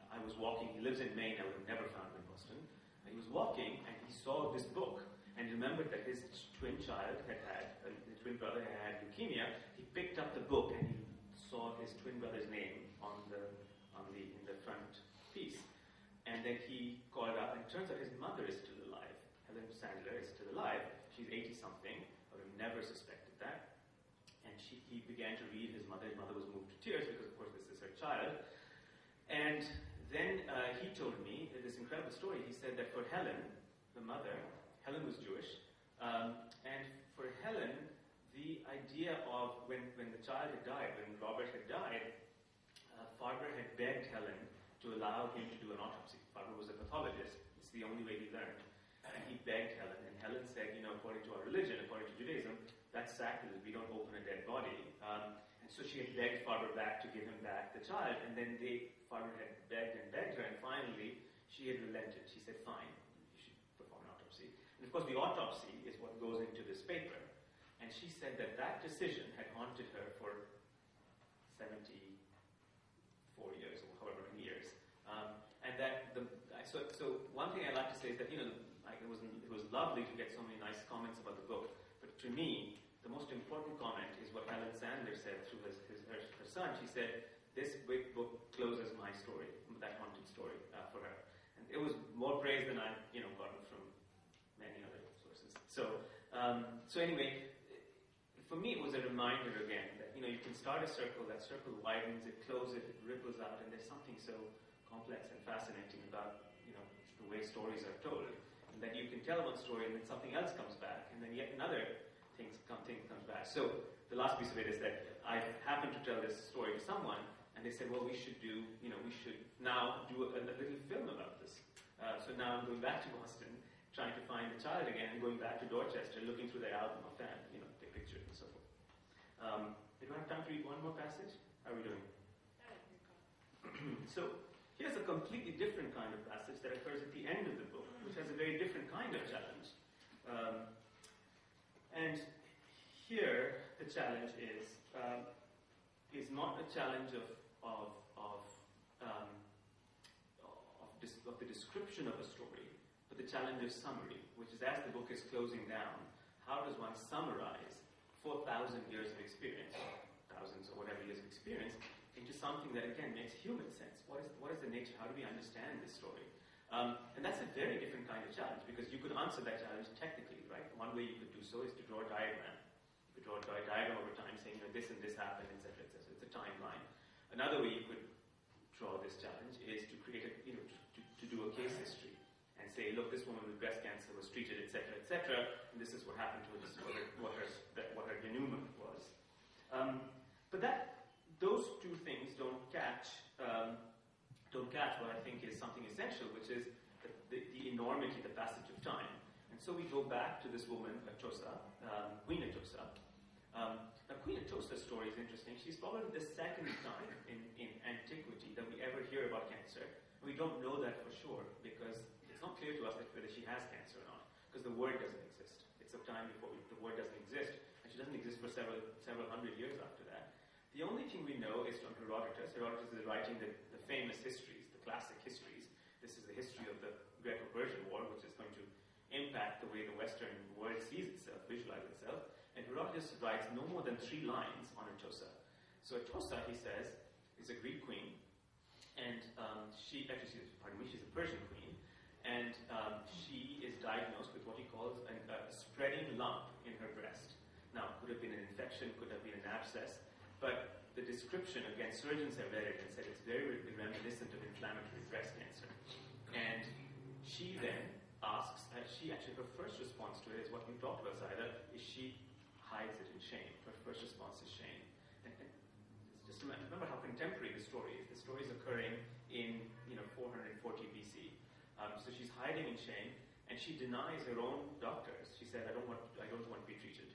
[SPEAKER 2] I was walking. He lives in Maine. I would have never found him in Boston. And he was walking, and he saw this book. And he remembered that his twin child his twin brother had leukemia. He picked up the book and he saw his twin brother's name in the front piece. And then he called up, and it turns out his mother is still alive. Helen Sandler is still alive. She's 80-something. I would have never suspected that. And he began to read his mother. His mother was moved to tears because, of course, this is her child. And then he told me this incredible story. He said that for Helen, the mother, Helen was Jewish, and for Helen, the idea of when the child had died, when Robert had died, Farber had begged Helen to allow him to do an autopsy. Farber was a pathologist. It's the only way he learned. And he begged Helen, and Helen said, according to our religion, according to Judaism, that's sacrilege. We don't open a dead body. And so she had begged Farber back to give him back the child, and then Farber had begged her, and finally she had relented. She said, fine, you should perform an autopsy. And of course, the autopsy is what goes into this paper. And she said that decision had haunted her for 74 years, or however many years. And that so one thing I'd like to say is that it was lovely to get so many nice comments about the book. But to me, the most important comment is what Helen Sandler said through her son. She said, "This book closes my story, that haunted story for her." And it was more praise than I gotten from many other sources. So anyway, for me, it was a reminder again that you can start a circle. That circle widens, it closes, it ripples out, and there's something so complex and fascinating about the way stories are told, and that you can tell one story and then something else comes back, and then yet another thing comes back. So the last piece of it is that I happened to tell this story to someone, and they said, well, we should now do a little film about this. So now I'm going back to Boston, trying to find the child again, and going back to Dorchester, looking through their album of their pictures and so forth. Do I have time to read one more passage? How are we doing? So here's a completely different kind of passage that occurs at the end of the book, which has a very different kind of challenge. And here, the challenge is not a challenge of the description of a story, but the challenge of summary, which is as the book is closing down, how does one summarize 4,000 years of experience, thousands or whatever years of experience, into something that, again, makes human sense? What is the nature? How do we understand this story? And that's a very different kind of challenge, because you could answer that challenge technically, right? One way you could do so is to draw a diagram. You could draw a diagram over time saying, this and this happened, etc., etc. It's a timeline. Another way you could draw this challenge is to create to do a case history and say, look, this woman with breast cancer was treated, etc., etc., and this is what happened to her. This is what her denouement was. But those two things don't catch what I think is something essential, which is the enormity, the passage of time. And so we go back to this woman, Atossa, Queen Atossa. Now, Queen Atossa's story is interesting. She's probably the second time in antiquity that we ever hear about cancer. We don't know that for sure, because clear to us whether she has cancer or not, because the word doesn't exist. It's a time before the word doesn't exist, and she doesn't exist for several hundred years after that. The only thing we know is from Herodotus. Herodotus is writing the famous histories, the classic histories. This is the history of the Greco-Persian War, which is going to impact the way the Western world sees itself, visualizes itself. And Herodotus writes no more than 3 lines on Atossa. So Atossa, he says, is a Greek queen, and she's a Persian queen, and she is diagnosed with what he calls a spreading lump in her breast. Now, could have been an infection, could have been an abscess, but the description, again, surgeons have read it and said it's very reminiscent of inflammatory breast cancer. And she then asks, her first response to it is what you talked about, Zaida, is she hides it in shame. Her first response is shame. And just remember how contemporary the story is. The story is occurring in 440 BC. So she's hiding in shame, and she denies her own doctors. She said, I don't want to be treated.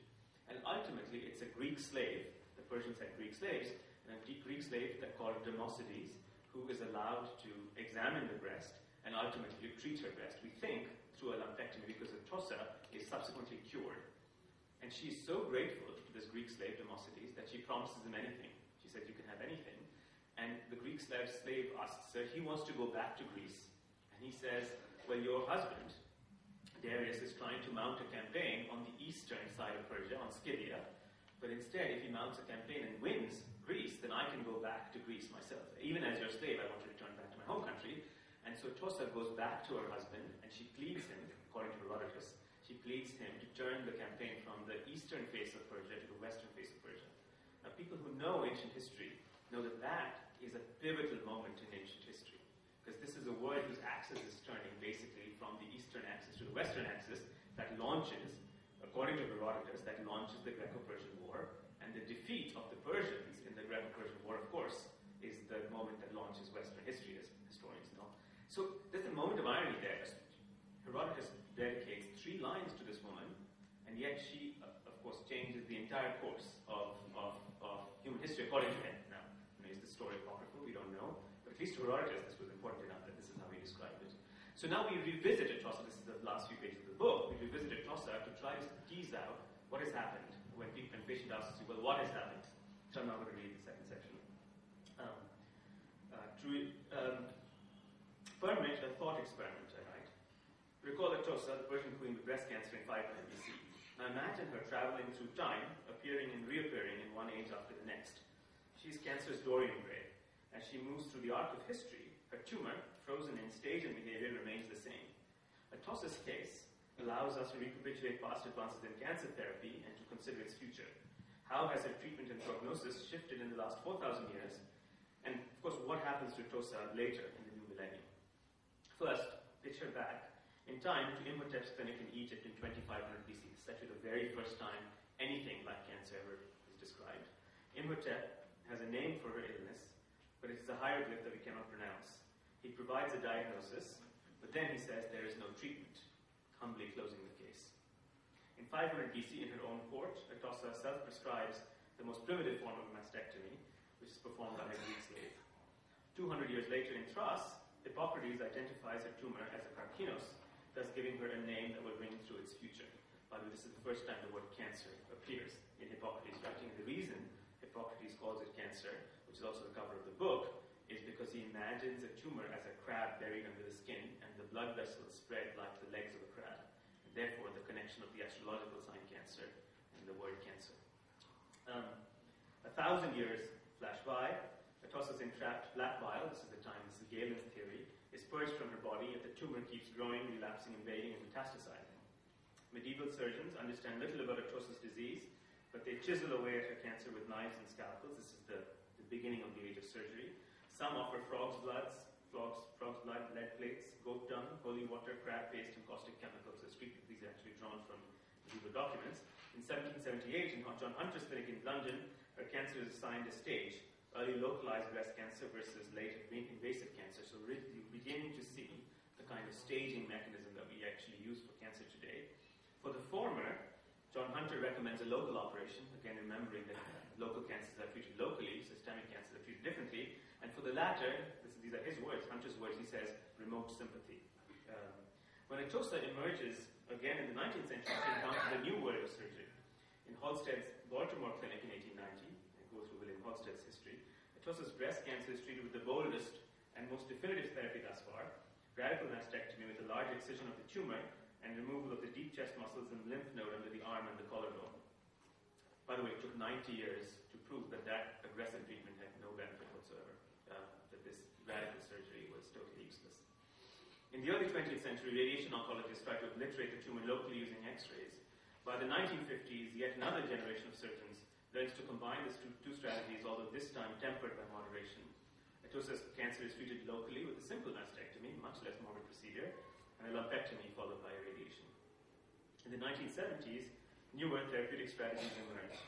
[SPEAKER 2] And ultimately, it's a Greek slave. The Persians had Greek slaves, and a Greek slave called Democedes, who is allowed to examine the breast and ultimately treat her breast. We think through a lumpectomy, because Atossa is subsequently cured. And she's so grateful to this Greek slave, Democedes, that she promises him anything. She said, you can have anything. And the Greek slave asks her, he wants to go back to Greece. And he says, well, your husband, Darius, is trying to mount a campaign on the eastern side of Persia, on Scythia. But instead, if he mounts a campaign and wins Greece, then I can go back to Greece myself. Even as your slave, I want to return back to my home country. And so Atossa goes back to her husband, and she pleads him, according to Herodotus, she pleads him to turn the campaign from the eastern face of Persia to the western face of Persia. Now, people who know ancient history know that that is a pivotal moment in ancient history, because this is a world whose axis is turning basically from the eastern axis to the western axis that launches, according to Herodotus, that launches the Greco-Persian War, and the defeat of the Persians in the Greco-Persian War, of course, is the moment that launches Western history, as historians know. So there's a moment of irony there. Herodotus dedicates 3 lines to this woman, and yet she, of course, changes the entire course of human history according to him. Now, is the story apocryphal? We don't know. But at least to Herodotus, this was important enough that this is how he described it. So now we revisit Atossa. This is the last few pages of the book. We revisit Atossa to try to tease out what has happened when patient asks you, well, what has happened? So I'm now going to read the second section. Permit a thought experiment, I write. Recall Atossa, the Persian queen with breast cancer in 500 BC. Now imagine her traveling through time, appearing and reappearing in one age after the next. She's cancer's Dorian Gray. As she moves through the arc of history, her tumor, frozen in stage and behavior, remains the same. Atossa's case allows us to recapitulate past advances in cancer therapy and to consider its future. How has her treatment and prognosis shifted in the last 4,000 years? And, of course, what happens to Atossa later in the new millennium? First, picture back in time to Imhotep's clinic in Egypt in 2500 BC. This is actually the very first time anything like cancer ever is described. Imhotep has a name for her illness, but it is a hieroglyph that we cannot pronounce. He provides a diagnosis, but then he says there is no treatment, humbly closing the case. In 500 BC, in her own court, Atossa self-prescribes the most primitive form of mastectomy, which is performed by a Greek slave. 200 years later in Thrace, Hippocrates identifies her tumor as a carcinos, thus giving her a name that will ring through its future. By the way, this is the first time the word cancer appears in Hippocrates' writing. And the reason Hippocrates calls it cancer, which is also the cover of the book, is because he imagines a tumor as a crab buried under the skin, and the blood vessels spread like the legs of a crab. And therefore, the connection of the astrological sign cancer and the word cancer. 1,000 years flash by. Atossa's entrapped black bile, this is the time, this is Galen's theory, is purged from her body, yet the tumor keeps growing, relapsing, invading, and metastasizing. Medieval surgeons understand little about Atossa's disease, but they chisel away at her cancer with knives and scalpels. This is the beginning of the age of surgery. Some offer frog's blood, lead plates, goat dung, holy water, crab paste, and caustic chemicals as treatment. These are actually drawn from medieval documents. In 1778, in John Hunter's clinic in London, her cancer is assigned a stage. Early localized breast cancer versus late invasive cancer. So we're beginning to see the kind of staging mechanism that we actually use for cancer today. For the former, John Hunter recommends a local operation, again remembering that local cancers are treated locally, systemic cancers are treated differently. And for the latter, these are his words, Hunter's words, he says, remote sympathy. When atosa emerges again in the 19th century, she encounters a new world of surgery. In Halstead's Baltimore clinic in 1890, I go through William Halstead's history, atosa's breast cancer is treated with the boldest and most definitive therapy thus far, radical mastectomy with a large excision of the tumor and removal of the deep chest muscles and lymph node under the arm and the collarbone. By the way, it took 90 years to prove that that aggressive treatment had no benefit whatsoever, that this radical surgery was totally useless. In the early 20th century, radiation oncologists tried to obliterate the tumor locally using X-rays. By the 1950s, yet another generation of surgeons learns to combine these two strategies, although this time tempered by moderation. Atosa's cancer is treated locally with a simple mastectomy, much less morbid procedure, and a lumpectomy followed by irradiation. In the 1970s, newer therapeutic strategies emerged.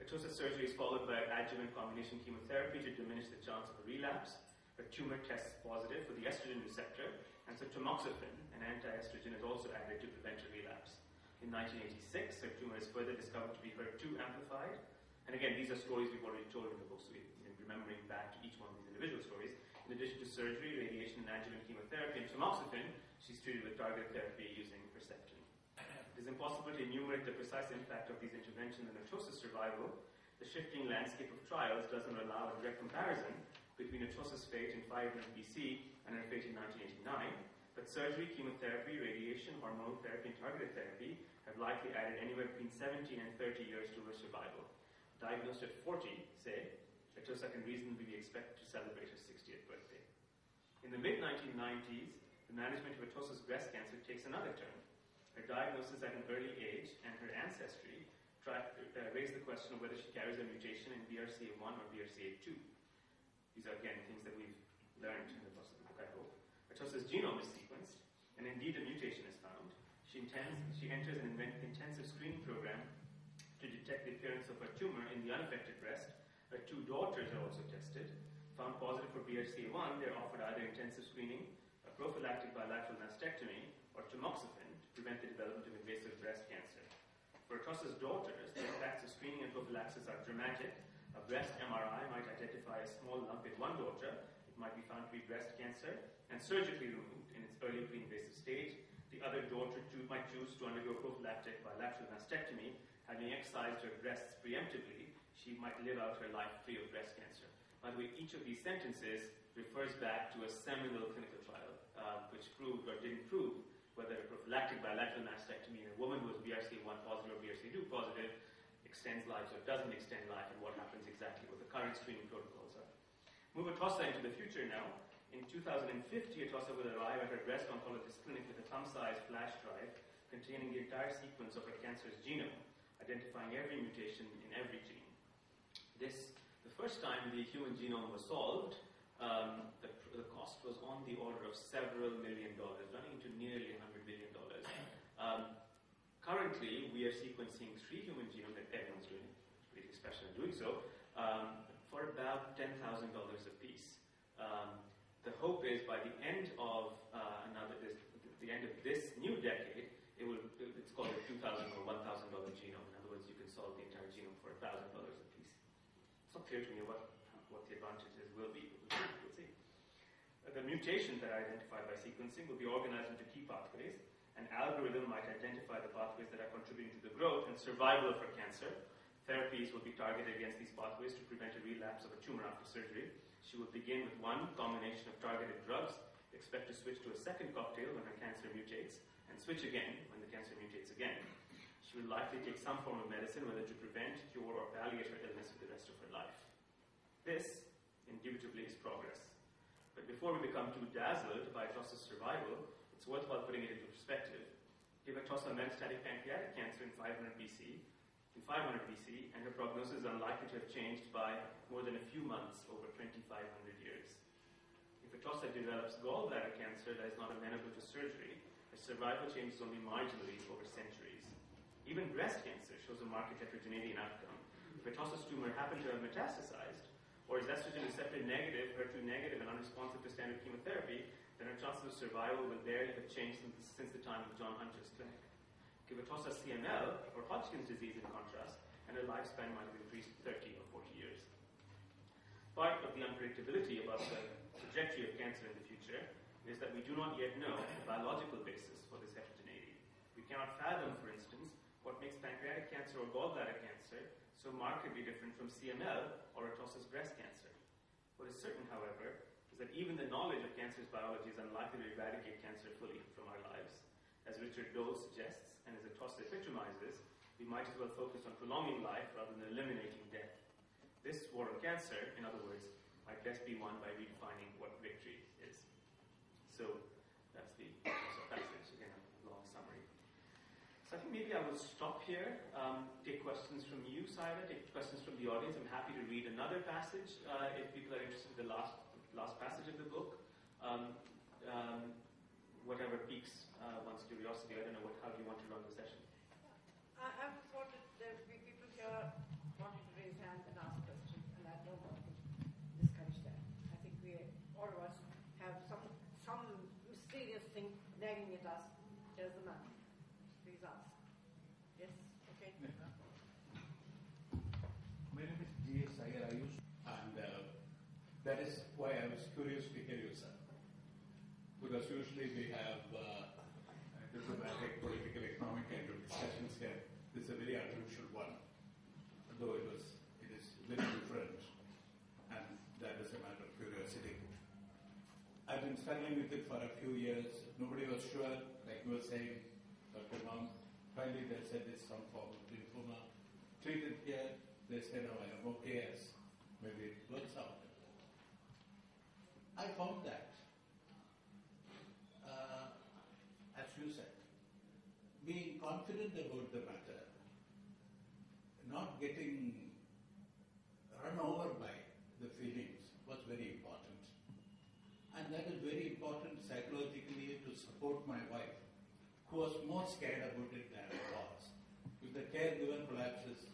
[SPEAKER 2] Atosa surgery is followed by adjuvant combination chemotherapy to diminish the chance of a relapse. A tumor tests positive for the estrogen receptor, and so tamoxifen, an anti-estrogen, is also added to prevent a relapse. In 1986, her tumor is further discovered to be HER2 amplified. And again, these are stories we've already told in the book, so we're remembering back to each one of these individual stories. In addition to surgery, radiation, and adjuvant chemotherapy, and tamoxifen, she's treated with targeted therapy using Herceptin. It is impossible to enumerate the precise impact of these interventions on atosa's survival. The shifting landscape of trials doesn't allow a direct comparison between atosa's fate in 500 BC and her fate in 1989, but surgery, chemotherapy, radiation, hormonal therapy, and targeted therapy have likely added anywhere between 17 and 30 years to her survival. Diagnosed at 40, say, atosa can reasonably be expected to celebrate her 60th birthday. In the mid-1990s, the management of atosa's breast cancer takes another turn. Her diagnosis at an early age and her ancestry raise the question of whether she carries a mutation in BRCA1 or BRCA2. These are, again, things that we've learned in the process of the book, I hope. Atosa's genome is sequenced, and indeed a mutation is found. She enters an intensive screening program to detect the appearance of her tumor in the unaffected breast. Her two daughters are also tested. Found positive for BRCA1, they're offered either intensive screening, a prophylactic bilateral mastectomy, or tamoxifen to prevent the development of invasive breast cancer. For Atosa's daughters, the impacts of screening and prophylaxis are dramatic. A breast MRI might identify a small lump in one daughter. It might be found to be breast cancer and surgically removed in its early pre-invasive stage. The other daughter might choose to undergo prophylactic bilateral mastectomy. Having excised her breasts preemptively, she might live out her life free of breast cancer. By the way, each of these sentences refers back to a seminal clinical trial, which proved or didn't prove whether a prophylactic bilateral mastectomy in a woman who was BRCA1 positive or BRCA2 positive extends lives or doesn't extend life, and what happens exactly, what the current screening protocols are. Move Atosa into the future now. In 2050, Atosa will arrive at her breast oncologist clinic with a thumb-sized flash drive containing the entire sequence of her cancer's genome, identifying every mutation in every gene. The first time the human genome was solved, the cost was on the order of several $1 million, running into nearly $100 billion. Currently, we are sequencing 3 human genomes, that everyone's doing really special in doing so, for about $10,000 a piece. The hope is by the end of the end of this new decade, it's called a $2,000 or $1,000 genome. In other words, you can solve the entire genome for $1,000 a piece. It's not clear to me what the advantages will be. We'll see. The mutations that are identified by sequencing will be organized into key pathways. An algorithm might identify the pathways that are contributing to the growth and survival of her cancer. Therapies will be targeted against these pathways to prevent a relapse of a tumor after surgery. She will begin with one combination of targeted drugs, expect to switch to a second cocktail when her cancer mutates, and switch again when the cancer mutates again. She will likely take some form of medicine, whether to prevent, cure, or palliate her illness for the rest of her life. This, indubitably, is progress. But before we become too dazzled by Atosa's survival, it's worthwhile putting it into perspective. Give Atosa metastatic pancreatic cancer in 500 BC, and her prognosis is unlikely to have changed by more than a few months over 2,500 years. If Atosa develops gallbladder cancer that is not amenable to surgery, her survival changes only marginally over centuries. Even breast cancer shows a marked heterogeneity in outcome. If Atosa's tumor happened to have metastasized, or is estrogen receptor negative, HER2 negative, and unresponsive to standard chemotherapy, then her chances of survival will barely have changed since the time of John Hunter's clinic. Give Atosa CML, or Hodgkin's disease in contrast, and her lifespan might have increased 30 or 40 years. Part of the unpredictability about the trajectory of cancer in the future is that we do not yet know the biological basis for this heterogeneity. We cannot fathom, for instance, what makes pancreatic cancer or gallbladder cancer so markedly different from CML or autosus breast cancer. What is certain, however, is that even the knowledge of cancer's biology is unlikely to eradicate cancer fully from our lives. As Richard Dole suggests, and as Atossa epitomizes, we might as well focus on prolonging life rather than eliminating death. This war on cancer, in other words, might best be won by redefining what victory is. So that's the passage, again, a long summary. So I think maybe I will stop here, take questions from you, Saira, take questions from the audience. I'm happy to read another passage if people are interested in the last passage of the book. Whatever piques one's curiosity. I don't know, how do you want to run the session?
[SPEAKER 1] I thought that there would be people here wanting to raise hands and ask questions, and I don't want to discourage that. I think all of us have some mysterious thing nagging at us. Here's the man. Please ask. Yes? Okay.
[SPEAKER 3] My name is G.S. Iyer, and that is why I was curious to hear you, sir. Because usually we have diplomatic, political, economic kind of discussions here. This is a very unusual one, though it is very different, and that is a matter of curiosity. I've been struggling with it for a few years. Nobody was sure, like you were saying, Dr. Mom. Finally, they said it's some form of lymphoma. Treated here, they said, oh, I am okay, as maybe it works out. I found that, as you said, being confident about the matter, not getting run over by the feelings was very important. And that is very important psychologically to support my wife, who was more scared about it than I was. If the caregiver collapses,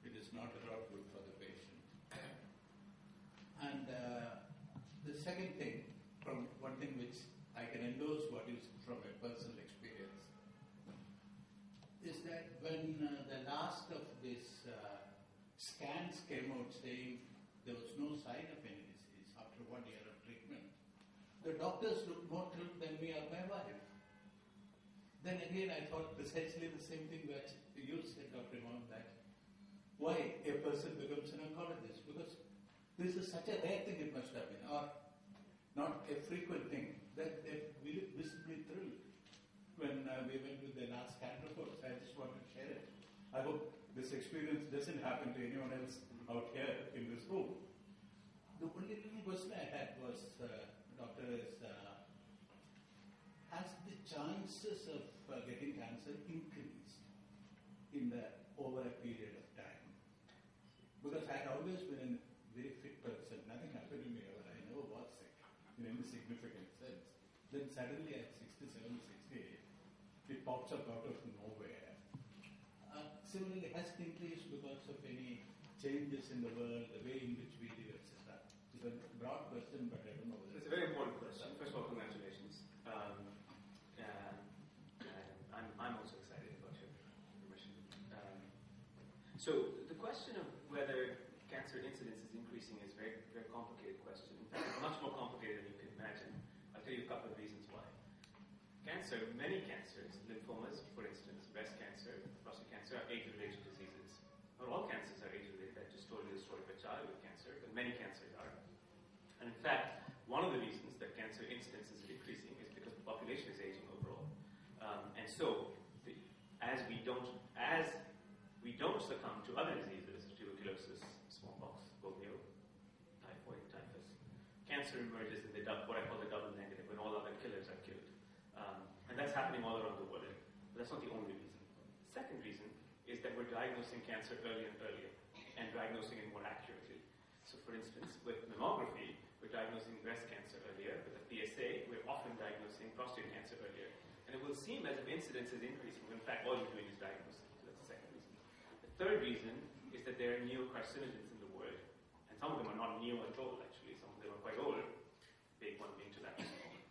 [SPEAKER 3] it is not at all good for the patient. And the second thing, from one thing which I can endorse what is from a personal experience, is that when the last of these scans came out saying there was no sign of any disease after 1 year of treatment, the doctors looked more thrilled than me or my wife. Then again, I thought precisely the same thing that you said, Dr. Imam, that why a person becomes an oncologist? Because this is such a rare thing it must have been, or not a frequent thing, that they visibly thrilled when we went with the last scan reports. I just want to share it. I hope this experience doesn't happen to anyone else out here in this room. The only little question I had was, Doctor, has the chances of getting cancer increased over a period of time? Because I had always been a very fit person. Nothing happened to me ever. I never was sick in any significant sense. Then suddenly at 67, 68, it pops up out of nowhere. Similarly, has it increased because of any changes in the world, the way in which we live, etc.? It's a broad question, but I don't know whether
[SPEAKER 2] it's a very important question. First of all, congratulations. I'm also excited about your mission. So the question of whether cancer incidence is increasing is a very, very complicated question. In fact, it's much more complicated than you can imagine. I'll tell you a couple of reasons why. Cancer, many cancers, lymphomas, for instance, breast cancer, prostate cancer, are age-related diseases. Not all cancers are age-related. I just told you the story of a child with cancer, but many cancers are. And in fact, one of the reasons that cancer incidence is decreasing is because the population is aging overall. And so, as we don't succumb to other diseases, tuberculosis, smallpox, polio, typhoid, typhus, cancer emerges in what I call the double negative, when all other killers are killed. And that's happening all around the world. But that's not the only reason. The second reason is that we're diagnosing cancer earlier and earlier, and diagnosing it more accurately. So for instance, with mammography, we're diagnosing breast cancer earlier. With the PSA, we're often diagnosing prostate cancer earlier. And it will seem as if incidence is increasing, when in fact all you're doing is diagnosing. So that's the second reason. The third reason is that there are new carcinogens in the world. And some of them are not new at all, actually. Some of them are quite old. Big one being tobacco smoke.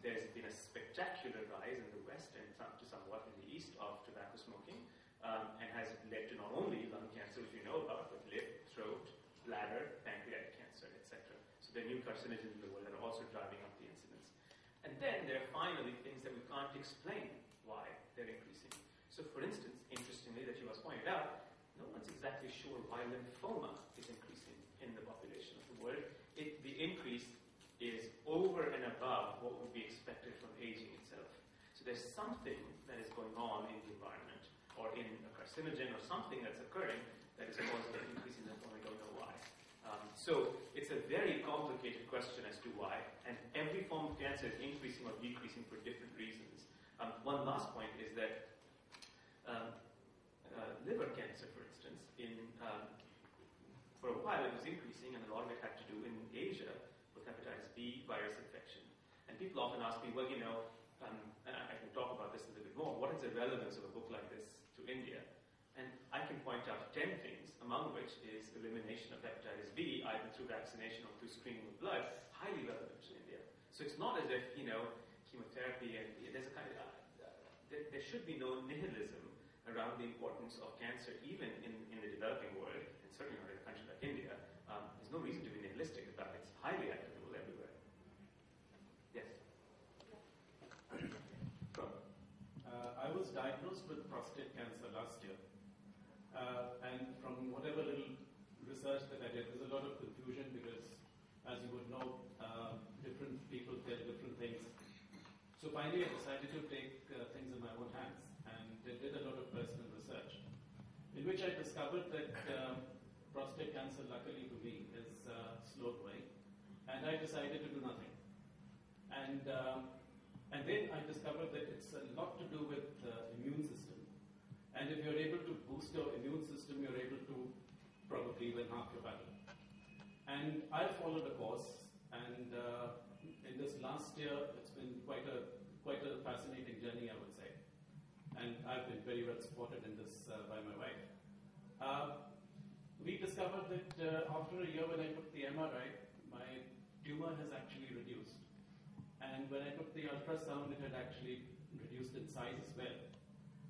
[SPEAKER 2] There's been a spectacular rise in the West and to somewhat in the East of tobacco smoking, and has led to not only lung cancer, which we know about, but lip, throat, bladder, pancreatic cancer, etc. So there are new carcinogens in the world that are also driving up the incidence. then there are finally things that we can't explain why they're increasing. So for instance, interestingly, that you was pointed out, no one's exactly sure why lymphoma is increasing in the population of the world. The increase is over and above what would be expected from aging itself. So there's something that is going on in the environment, or in a carcinogen, or something that's occurring that is causing an increase in lymphoma. We don't know why. So it's a very complicated question as to why, and every form of cancer is increasing or decreasing for different reasons. One last point is that liver cancer, for instance, for a while it was increasing, and a lot of it had to do in Asia with hepatitis B virus infection. And people often ask me, well, and I can talk about this a little bit more, what is the relevance of a book like this to India? And I can point out 10 things, among which is elimination of hepatitis B, either through vaccination or through screening of blood, highly relevant to India. So it's not as if, chemotherapy, and there's a kind of, there should be no nihilism around the importance of cancer, even in the developing world, and certainly not in a country like India. There's no reason to be nihilistic about it. It's highly applicable everywhere. Yes?
[SPEAKER 4] I was diagnosed with prostate cancer last year. And from whatever little research that I did, there's a lot of confusion because, as you would know, different people tell different things. So finally I decided to take things in my own hands, and I did a lot of personal research, in which I discovered that prostate cancer, luckily for me, is slow growing, and I decided to do nothing. And then I discovered that it's a lot to do with immune system. And if you're able to boost your immune system, you're able to probably win half your battle. And I followed a course, and in this last year, it's been quite a fascinating journey, I would say. And I've been very well supported in this by my wife. We discovered that after a year when I took the MRI, my tumor has actually reduced. And when I took the ultrasound, it had actually reduced in size as well.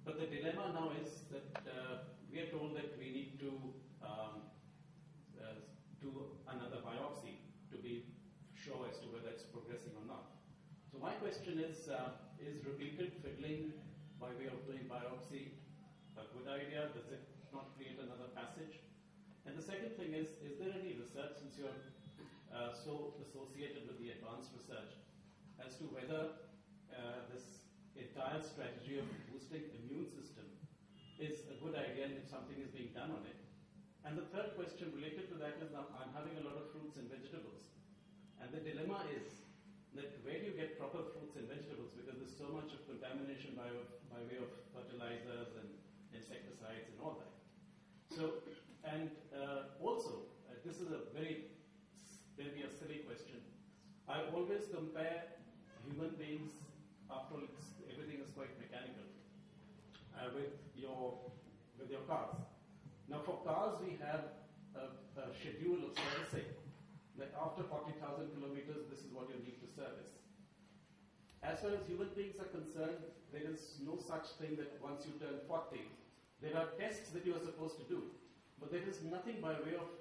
[SPEAKER 4] But the dilemma now is that we are told that we need to do another biopsy to be sure as to whether it's progressing or not. So my question is repeated fiddling by way of doing biopsy a good idea? Does it not create another passage? And the second thing is there any research, since you're so associated with the advanced research, as to whether this entire strategy of boosting immune system is a good idea and if something is being done on it? And the third question related to that is, now I'm having a lot of fruits and vegetables, and the dilemma is that where do you get proper fruits and vegetables, because there's so much of contamination by way of fertilizers and insecticides and all that. So, and also, this is maybe a silly question. I always compare human beings, after all, everything is quite mechanical, with your cars. Now, for cars, we have a schedule of servicing. That after 40,000 kilometers, this is what you need to service. As far as human beings are concerned, there is no such thing that once you turn 40, there are tests that you are supposed to do, but there is nothing by way of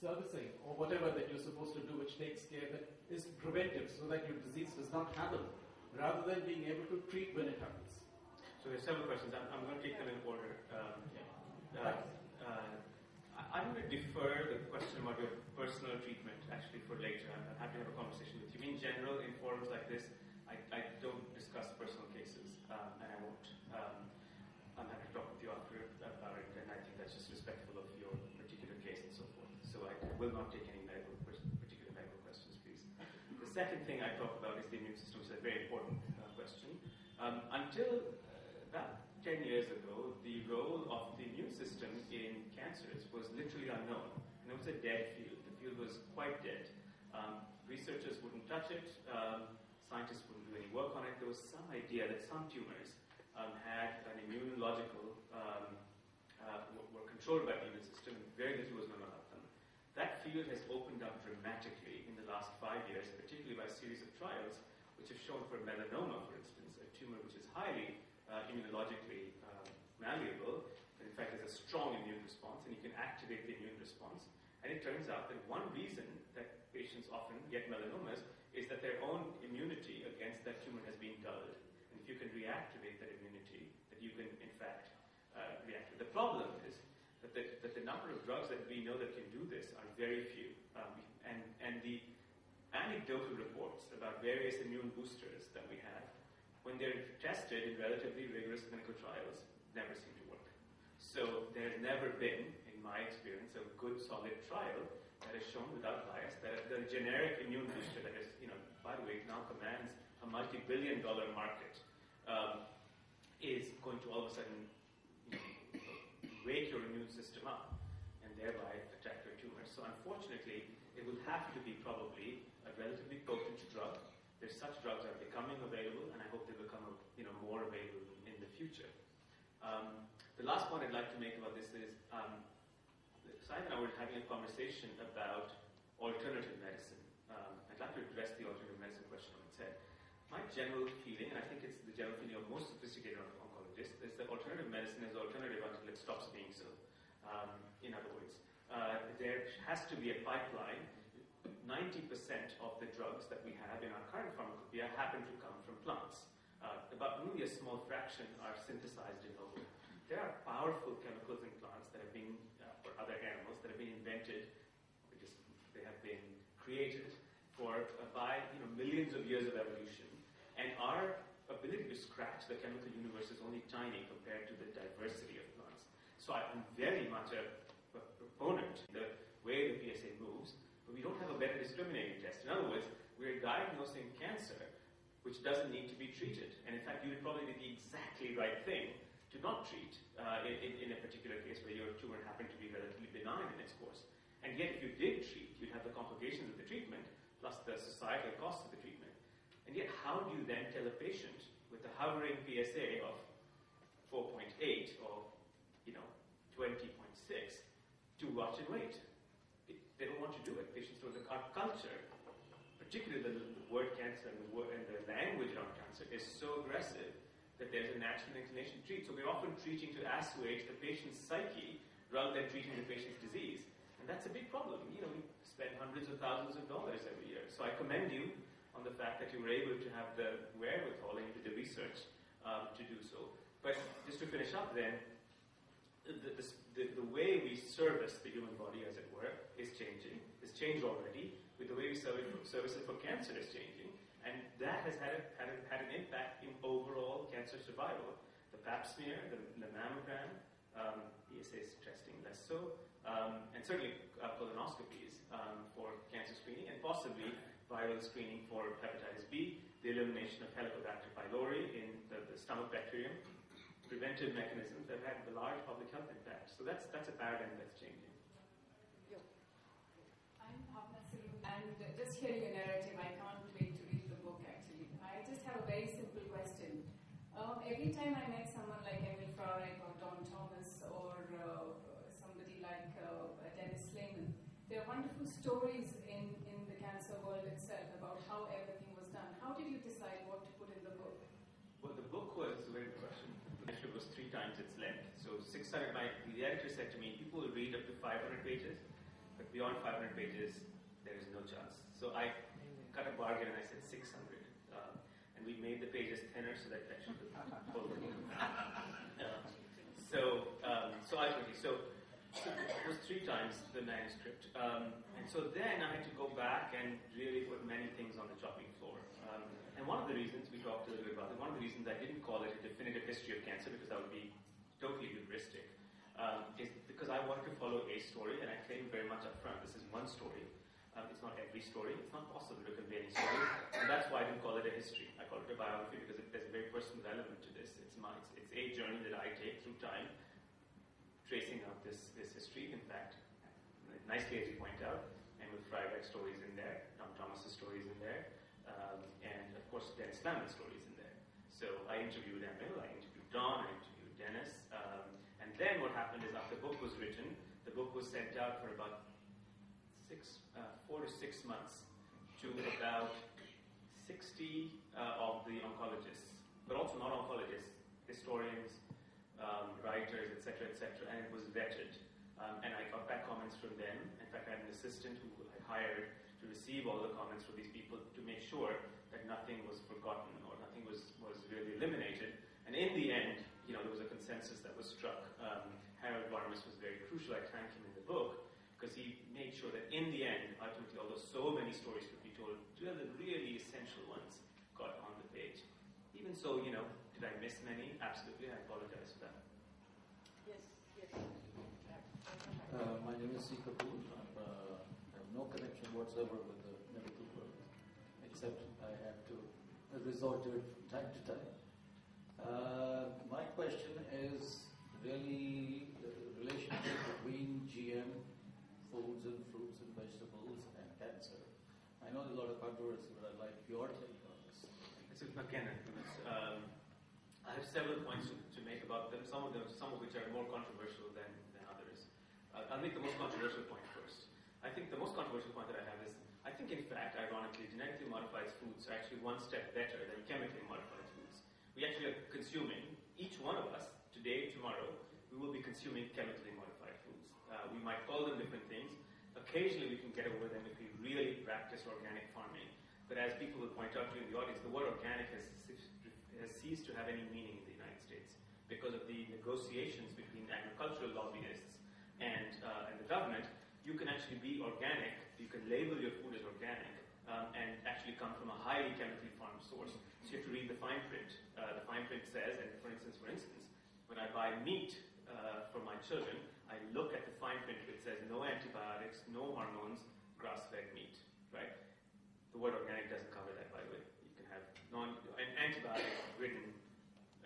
[SPEAKER 4] servicing or whatever that you're supposed to do which takes care, that is preventive, so that your disease does not happen, rather than being able to treat when it happens.
[SPEAKER 2] So there's several questions. I'm going to take them in order. I'm going to defer the question about your personal treatment actually for later. I'm happy to have a conversation with you. In general, in forums like this, I don't discuss personal cases, and I won't. I'm happy to talk with you after about it, and I think that's just respectful of your particular case and so forth. So I will not take any particular medical questions, please. The second thing I talk about is the immune system, which is a very important question. Until about 10 years ago, the role of the immune system in cancers was literally unknown. And it was a dead field. The field was quite dead. Researchers wouldn't touch it. Scientists wouldn't do any work on it. There was some idea that some tumors had an immunological, were controlled by the immune system, and very little was known about them. That field has opened up dramatically in the last 5 years, particularly by a series of trials, which have shown for melanoma, for instance, a tumor which is highly immunologically malleable, and in fact has a strong immune response, and you can activate the immune response. And it turns out that one reason that patients often get melanomas is that their own immunity against against that tumor has been dulled. And if you can reactivate that immunity, that you can, in fact, react. The problem is that the number of drugs that we know that can do this are very few. And the anecdotal reports about various immune boosters that we have, when they're tested in relatively rigorous clinical trials, never seem to work. So there's never been, in my experience, a good solid trial that has shown without bias that the generic immune booster that is, by the way, now commands a multi-billion-dollar market, is going to all of a sudden wake your immune system up and thereby attack your tumors. So unfortunately, it will have to be probably a relatively potent drug. There's such drugs are becoming available, and I hope they become more available in the future. The last point I'd like to make about this is, Simon and I were having a conversation about alternative medicine. I'd like to address the alternative medicine question on its head. My general feeling, and I think it's the general feeling of most sophisticated oncologists, is that alternative medicine is alternative until it stops being so. In other words, there has to be a pipeline. 90% of the drugs that we have in our current pharmacopoeia happen to come from plants. But only a small fraction are synthesized in novo. There are powerful chemicals in plants that have been, or other animals, that have been invented, they have been created by millions of years of evolution. And our ability to scratch the chemical universe is only tiny compared to the diversity of plants. So I'm very much a proponent of the way the PSA moves, but we don't have a better discriminating test. In other words, we're diagnosing cancer which doesn't need to be treated. And in fact, you would probably do the exactly right thing to not treat in a particular case where your tumor happened to be relatively benign in its course. And yet, if you did treat, you'd have the complications of the treatment plus the societal costs of the treatment. And yet, how do you then tell a patient with a hovering PSA of 4.8 or 20.6 to watch and wait? They don't want to do it. Patients don't. Our culture, particularly the word cancer and the language around cancer, is so aggressive that there's a natural inclination to treat. So we're often treating to assuage the patient's psyche rather than treating the patient's disease. And that's a big problem. We spend hundreds of thousands of dollars every year. So I commend you on the fact that you were able to have the wherewithal into the research to do so. But just to finish up then, the way we service the human body, as it were, is changing. It's changed already. With the way we service it for cancer is changing. And that has had an impact in overall cancer survival. The pap smear, the mammogram, PSA testing less so, and certainly colonoscopies for cancer screening, and possibly viral screening for hepatitis B, the elimination of Helicobacter pylori in the stomach bacterium, preventive mechanisms that have had a large public health impact. So that's a paradigm that's changing.
[SPEAKER 5] I'm and just hearing your narrative, I can't wait to read the book actually. I just have a very simple question. Every time I met someone like Emil Frarek or Don Thomas or somebody like Dennis Lehman, there are wonderful stories in the cancer world itself about how everything was done. How did you decide what to put in the book?
[SPEAKER 2] Well, the book was a very good question. The manuscript was 3 times its length. So 600, the editor said to me, people will read up to 500 pages, but beyond 500 pages, there is no chance. So I cut a bargain and I said 600. And we made the pages thinner so that it actually could hold the book. So it was 3 times the manuscript. And so then I had to go back and really put many things on the chopping floor. And one of the reasons, we talked a little bit about it, one of the reasons I didn't call it a definitive history of cancer, because that would be totally hubristic, is because I wanted to follow a story, and I claim very much up front, this is one story. It's not every story. It's not possible to convey any story. And that's why I didn't call it a history. I call it a biography because there's a very personal element to this. It's a journey that I take through time, tracing out this history. In fact, nicely as you point out, Emil Freiberg's stories in there, Tom Thomas's stories in there, and of course Dennis Lehman's stories in there. So I interviewed Emil, I interviewed Don, I interviewed Dennis, and then what happened is after the book was written, the book was sent out for about 4 to 6 months to about 60 of the oncologists, but also not oncologists, historians, writers, etc., and it was vetted. And I got back comments from them. In fact, I had an assistant who I hired to receive all the comments from these people to make sure that nothing was forgotten eliminated. And in the end, there was a consensus that was struck. Harold Varmus was very crucial. I thank him in the book because he made sure that in the end, ultimately, although so many stories could be told, two of the really essential ones got on the page. Even so, did I miss many? Absolutely, I apologize for that.
[SPEAKER 1] Yes.
[SPEAKER 6] My name is C. Kapoor. I have no connection whatsoever with the medical world, except I have to resort to it from time to time. My question is really the relationship between GM foods and fruits and vegetables and cancer. I know there's a lot of controversy, but I'd like your take on this.
[SPEAKER 2] Again, I have several points to make about them. Some of which are more controversial than others. I'll make the most controversial point first. I think the most controversial point that I have is, I think in fact, ironically, genetically modified foods are actually one step better than chemically modified foods. We actually are consuming, each one of us, today, tomorrow, we will be consuming chemically modified foods. We might call them different things. Occasionally we can get over them if we really practice organic farming. But as people will point out to you in the audience, the word organic has ceased to have any meaning in the United States because of the negotiations between agricultural lobbyists and the government. You can actually be organic, you can label your food as organic, and actually come from a highly chemically farmed source. So you have to read the fine print. The fine print says, and for instance, when I buy meat for my children, I look at the fine print which says no antibiotics, no hormones, grass-fed meat, right? The word organic doesn't cover that, by the way. You can have antibiotic-ridden,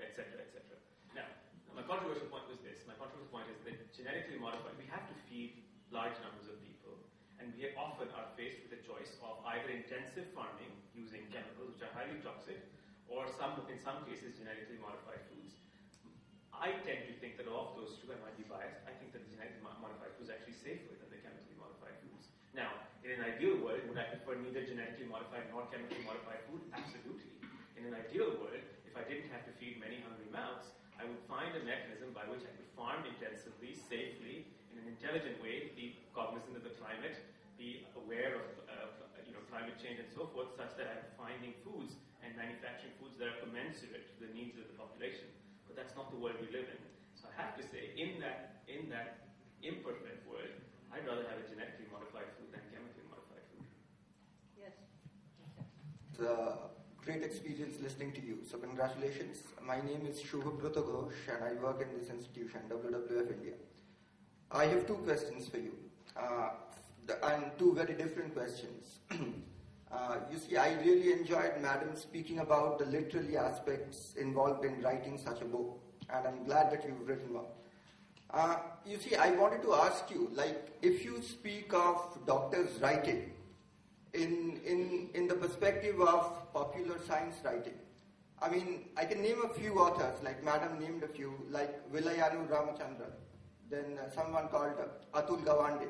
[SPEAKER 2] etc., etc. Now, my controversial point was this. My controversial point is that genetically modified, we have to feed large numbers of people, and we often are faced with a choice of either intensive farming using chemicals which are highly toxic, or in some cases genetically modified foods. I tend to think that of those two, I might be biased, I think that the genetically modified foods are actually safer than the chemically modified foods. Now, in an ideal world, would I prefer neither genetically modified nor chemically modified food? Absolutely. In an ideal world, if I didn't have to feed many hungry mouths, I would find a mechanism by which I could farm intensively, safely, in an intelligent way, be cognizant of the climate, be aware of climate change and so forth, such that I'm finding foods and manufacturing foods that are commensurate to the needs of the population. But that's not the world we live in. So I have to say, in that imperfect world, I'd rather have a genetically modified food than chemically modified food.
[SPEAKER 1] Yes.
[SPEAKER 7] It's a great experience listening to you. So congratulations. My name is Shubhabrata Ghosh and I work in this institution, WWF India. I have two questions for you. And two very different questions. You see, I really enjoyed Madam speaking about the literary aspects involved in writing such a book, and I'm glad that you've written one. You see, I wanted to ask you, if you speak of doctors writing in the perspective of popular science writing, I mean, I can name a few authors, like Madam named a few, like Vilayanu Ramachandran, then someone called Atul Gawande.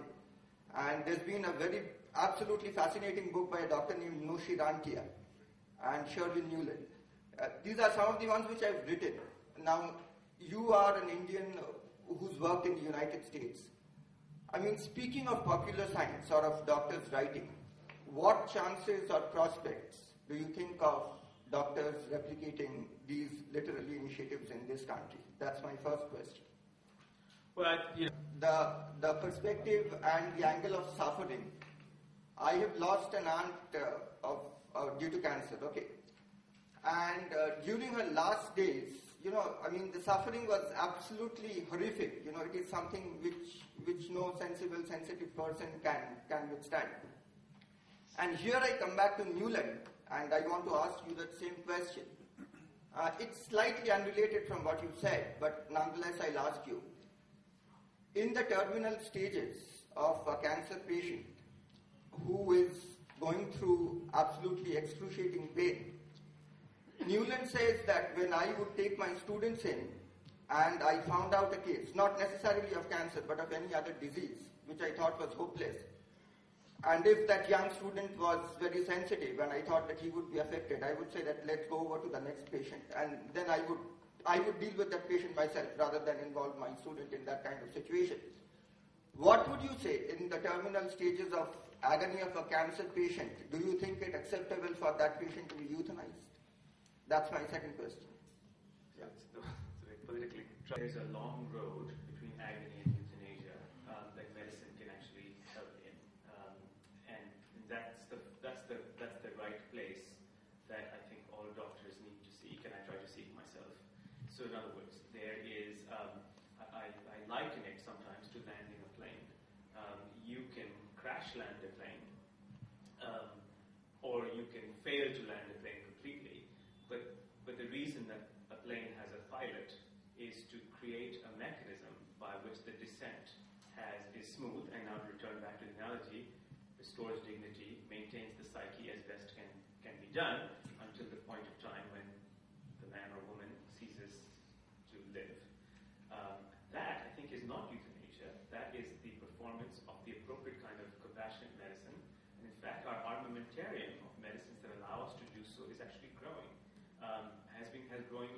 [SPEAKER 7] And there's been a very absolutely fascinating book by a doctor named Noshi Rankia and Sherwin Newland. These are some of the ones which I've written. Now, you are an Indian who's worked in the United States. I mean, speaking of popular science or of doctors writing, what chances or prospects do you think of doctors replicating these literary initiatives in this country? That's my first question.
[SPEAKER 2] Well,
[SPEAKER 7] the perspective and the angle of suffering. I have lost an aunt due to cancer, okay? And during her last days, the suffering was absolutely horrific. It is something which no sensible, sensitive person can withstand. And here I come back to Newland, and I want to ask you that same question. It's slightly unrelated from what you said, but nonetheless I'll ask you. In the terminal stages of a cancer patient who is going through absolutely excruciating pain, Newland says that when I would take my students in and I found out a case, not necessarily of cancer but of any other disease, which I thought was hopeless, and if that young student was very sensitive and I thought that he would be affected, I would say that let's go over to the next patient, and then I would deal with that patient myself rather than involve my student in that kind of situation. What would you say in the terminal stages of agony of a cancer patient? Do you think it acceptable for that patient to be euthanized? That's my second question. Yeah.
[SPEAKER 2] It's very politically. There's a long road between agony and euthanasia that medicine can actually help in, and that's the right place that I think all doctors need to seek, and I try to seek myself. So in other words, there is I liken it sometimes to landing a plane. You can crash land a plane, or you can fail to land a plane completely. But the reason that a plane has a pilot is to create a mechanism by which the descent is smooth, and now to return back to the analogy, restores dignity, maintains the psyche as best can be done until the point of time when the man or woman ceases to live. That, I think, is not euthanasia. That is the performance of the appropriate kind of compassionate medicine. And in fact, our armamentarium of medicines that allow us to do so is actually growing. Has grown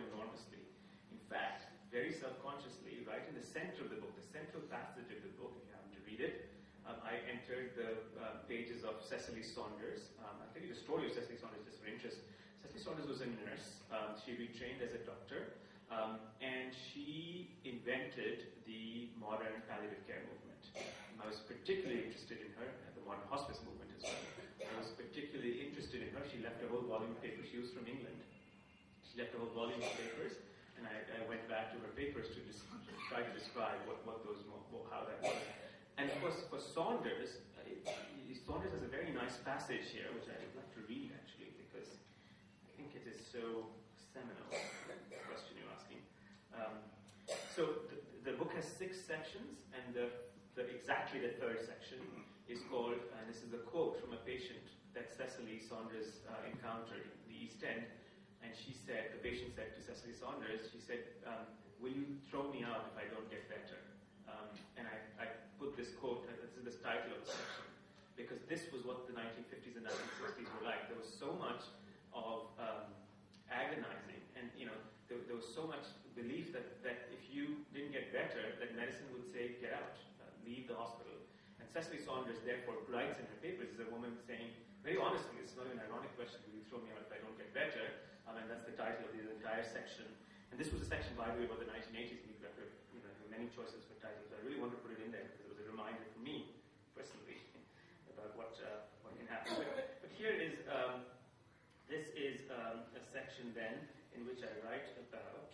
[SPEAKER 2] enormously. In fact, very self-consciously, right in the center of the book, the central passage of the book, if you happen to read it, I entered the pages of Cecily Saunders. I'll tell you the story of Cecily Saunders just for interest. Cecily Saunders was a nurse. She retrained as a doctor, and she invented the modern palliative care movement. I was particularly interested in her, the modern hospice movement as well. I was particularly interested in her. She left a whole volume of papers. She was from England. She left a whole volume of papers, and I went back to her papers to try to describe how that was. And of course, for Saunders, Saunders has a very nice passage here, which I would like to read actually, because I think it is so seminal, the question you're asking. So the book has 6 sections, and exactly the third section is called, and this is a quote from a patient that Cecily Saunders encountered in the East End. And the patient said to Cecily Saunders, she said, will you throw me out if I don't get better? And I put this quote, this is the title of the section, because this was what the 1950s and 1960s were like. There was so much of agonizing, and there was so much belief that if you didn't get better, that medicine would say, get out, leave the hospital. And Cecily Saunders therefore writes in her papers, is a woman saying, very honestly, it's not an ironic question, will you throw me out if I don't get better? And that's the title of the entire section. And this was a section, by the way, about the 1980s. And there were many choices for titles. I really wanted to put it in there because it was a reminder for me, personally, about what can happen. But here is, this is a section then in which I write about,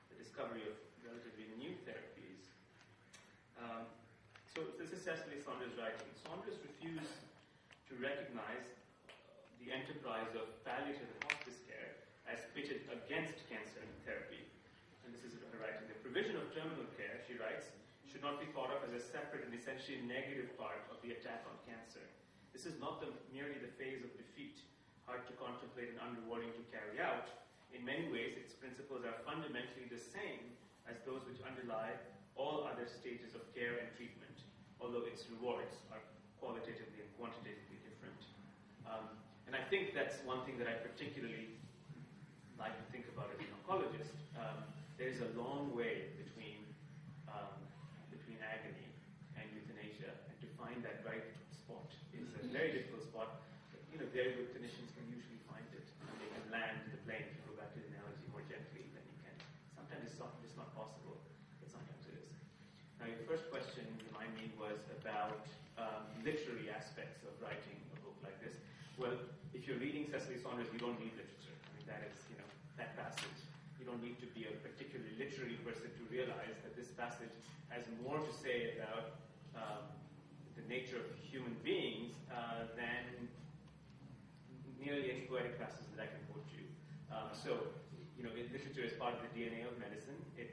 [SPEAKER 2] the discovery of relatively new therapies. So this is Cecily Saunders writing. Saunders refused to recognize the enterprise of palliative and hospice care as pitted against cancer therapy. And this is her writing. The provision of terminal care, she writes, should not be thought of as a separate and essentially negative part of the attack on cancer. This is not merely the phase of defeat, hard to contemplate and unrewarding to carry out. In many ways, its principles are fundamentally the same as those which underlie all other stages of care and treatment, although its rewards are qualitatively and quantitatively different. And I think that's one thing that I particularly like to think about as an oncologist. There's a long way between agony and euthanasia, and to find that right spot is a very difficult spot. But, very good clinicians can usually find it, and they can land the plane, if you go back to the analogy, more gently than you can. Sometimes it's not possible, but sometimes it is. Now, your first question, remind me, was about literary aspects of writing a book like this. Well, if you're reading Cecily Saunders, you don't need literature. I mean, that is, that passage. You don't need to be a particularly literary person to realize that this passage has more to say about the nature of human beings than nearly any poetic passages that I can quote you. Literature is part of the DNA of medicine. It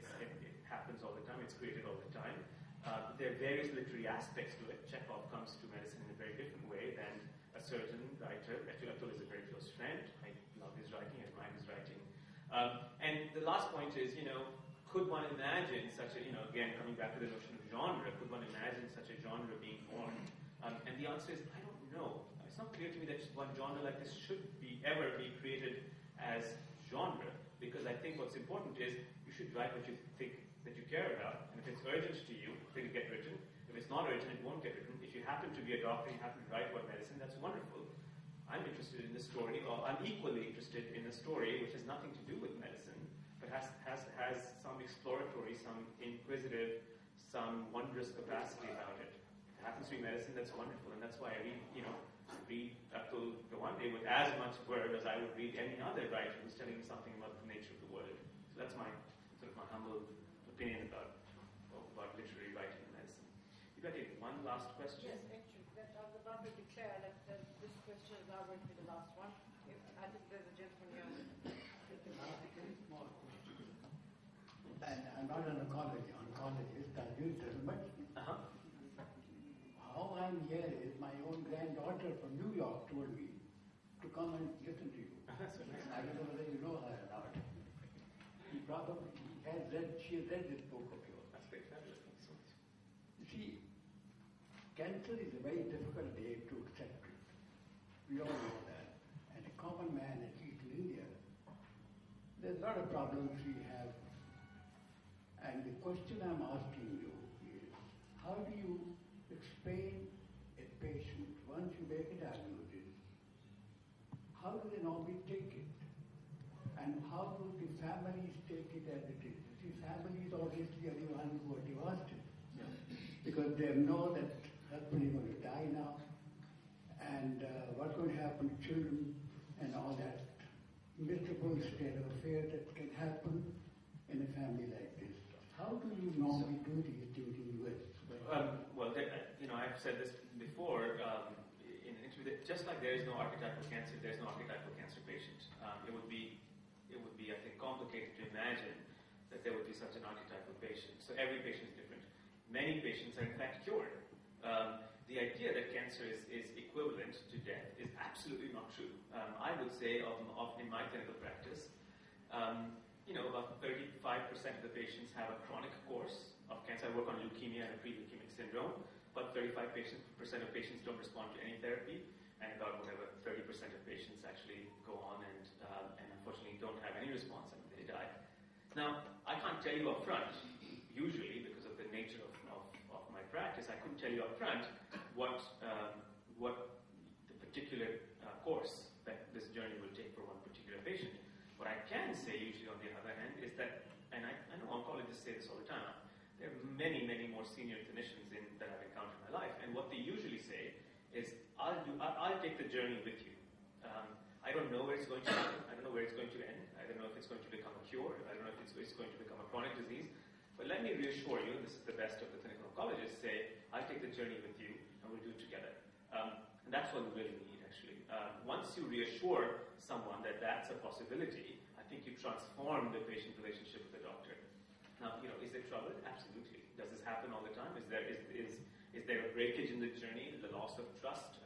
[SPEAKER 2] happens all the time. It's created all the time. There are various literary aspects to it. Chekhov comes to medicine in a very different way than a surgeon, writer. Actually, Atul is a very close friend. I love his writing. I admire his writing. And the last point is, could one imagine such a, again, coming back to the notion of genre, could one imagine such a genre being formed? And the answer is, I don't know. It's not clear to me that one genre like this should ever be created as genre, because I think what's important is you should write what you think that you care about, and if it's urgent to you, it'll get written. If it's not urgent, it won't get written. If you happen to be a doctor, you happen to write about medicine, that's wonderful. I'm interested in the story, or I'm equally interested in a story which has nothing to do with medicine, but has some exploratory, some inquisitive, some wondrous capacity about it. It happens to be medicine, that's wonderful, and that's why I read Atul Gawande with as much verve as I would read any other writer who's telling me something about the nature of the world. So that's my humble opinion about literary writing and medicine. You've got one last question?
[SPEAKER 1] Yes, actually, I was about to declare that this question is now going to be the last one. I think there's a gentleman here.
[SPEAKER 8] Small question. And I'm not an oncologist, I use terminology. How I'm here is my own granddaughter from New York told me to come and listen to you.
[SPEAKER 2] That's nice.
[SPEAKER 8] I don't know whether you know her or not. She has read this book of yours.
[SPEAKER 2] That's very fabulous. Thank you so much.
[SPEAKER 8] You see, cancer is a very difficult name to accept. We all know that. And a common man, at least in India, there's a lot of problems we have. And the question I'm asking you is, how do you explain a patient, once you make a diagnosis, how do they normally take it? And how do the families take it as it is? The families obviously are the ones who are devastated. Because they know that husband is going to die now, and what's going to happen to children, and all that miserable state of affairs that can happen in a family like this. How do you normally do these things in the US?
[SPEAKER 2] I've said this before in an interview. That just like there is no archetypal cancer, there's no archetypal cancer patient. It would be, I think, complicated to imagine that there would be such an archetypal patient. So every patient is different. Many patients are in fact cured. The idea that cancer is equivalent to death is absolutely not true. I would say, in my clinical practice, about 35% of the patients have a chronic course of cancer. I work on leukemia and a pre-leukemic syndrome, but 35% of patients don't respond to any therapy, and about 30% of patients actually go on and unfortunately don't have any response and they die. Now, I can't tell you up front, usually because of the nature of my practice, I couldn't tell you up front what the particular course that this journey will take for one particular patient. What I can say usually on the other hand is that, and I know oncologists say this all the time, there are many, many more senior clinicians that I've encountered in my life, and what they usually say is, I'll take the journey with you. I don't know where it's going to happen. I don't know where it's going to end. I don't know if it's going to become a cure. I don't know if it's going to become a chronic disease. But let me reassure you, and this is the best of the clinical oncologists say, I'll take the journey with you, and we'll do it together. And that's what we really need, actually. Once you reassure someone that that's a possibility, I think you transform the patient relationship with the doctor. Now, is there trouble? Absolutely. Does this happen all the time? Is there a breakage in the journey, the loss of trust?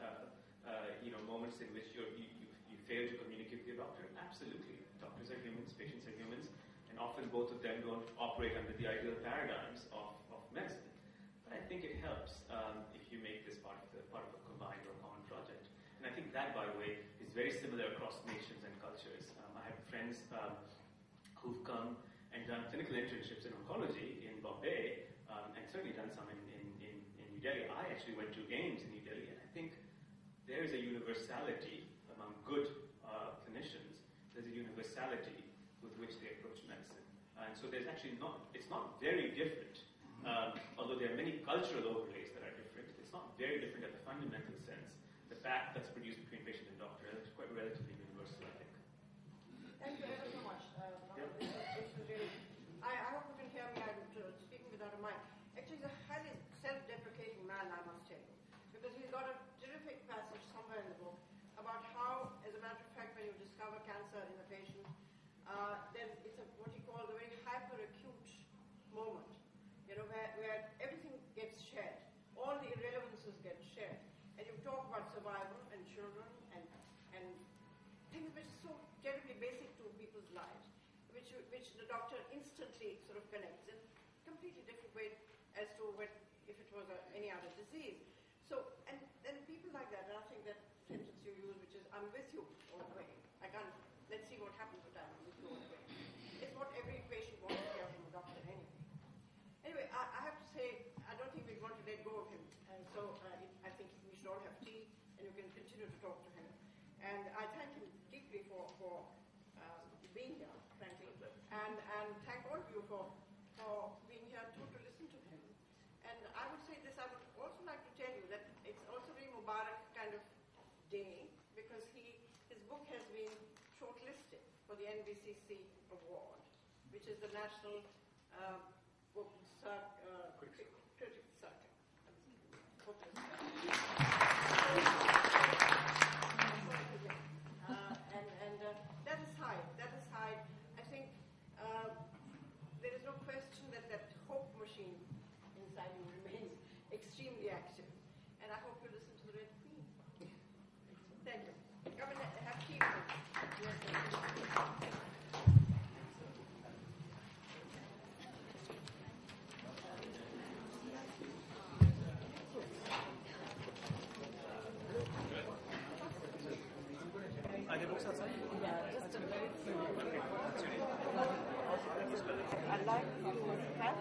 [SPEAKER 2] Moments in which you fail to communicate with your doctor? Absolutely. Doctors are humans, patients are humans, and often both of them don't operate under the ideal paradigms of medicine. But I think it helps if you make this part of a combined or common project. And I think that, by the way, is very similar across nations and cultures. I have friends who've come and done clinical internships in oncology in Bombay, and certainly done some in New Delhi. I actually went to AIMS in New Delhi, and I think there is a universality among good clinicians. There's a universality with which they approach medicine. And so there's actually it's not very different, although there are many cultural overlays that are different. It's not very different at the fundamental sense. The fact that's produced between patient and doctor is quite relatively universal, I think.
[SPEAKER 1] Thank you ever so much. This is really, I hope you can hear me. I'm speaking without a mic. Actually, he's a highly self-deprecating man, I must tell you, because he's got a terrific passage somewhere in the book about how, as a matter of fact, when you discover cancer in a patient, then it's what he calls a very hyper-acute moment, where everything gets shared, all the irrelevances get shared, and you talk about survival and children and things which are so terribly basic to people's lives, which the doctor instantly sort of connects in a completely different way as to if it was any other disease. So, and then people like that, and I think that sentence you use, which is, I'm with you all the way. Let's see what happens with that, I'm with you all the way. It's what every patient wants to hear from a doctor anyway. Anyway, I have to say, I don't think we want to let go of him. And so I think we should all have tea, and you can continue to talk to him. And I thank him deeply for being here, frankly. And thank all of you for being here too, to listen to him. And I would say this, I would also like to tell you that it's also a very Mubarak kind of day, because his book has been shortlisted for the NBCC Award, which is the National Book Critics Circuit. And that aside, I think there is no question that hope machine inside you remains extremely active. And I hope you listen to the Red Queen. Thank you. Come and have tea with us.
[SPEAKER 2] Are there books outside?
[SPEAKER 1] Yeah, just a very few. I'd like to have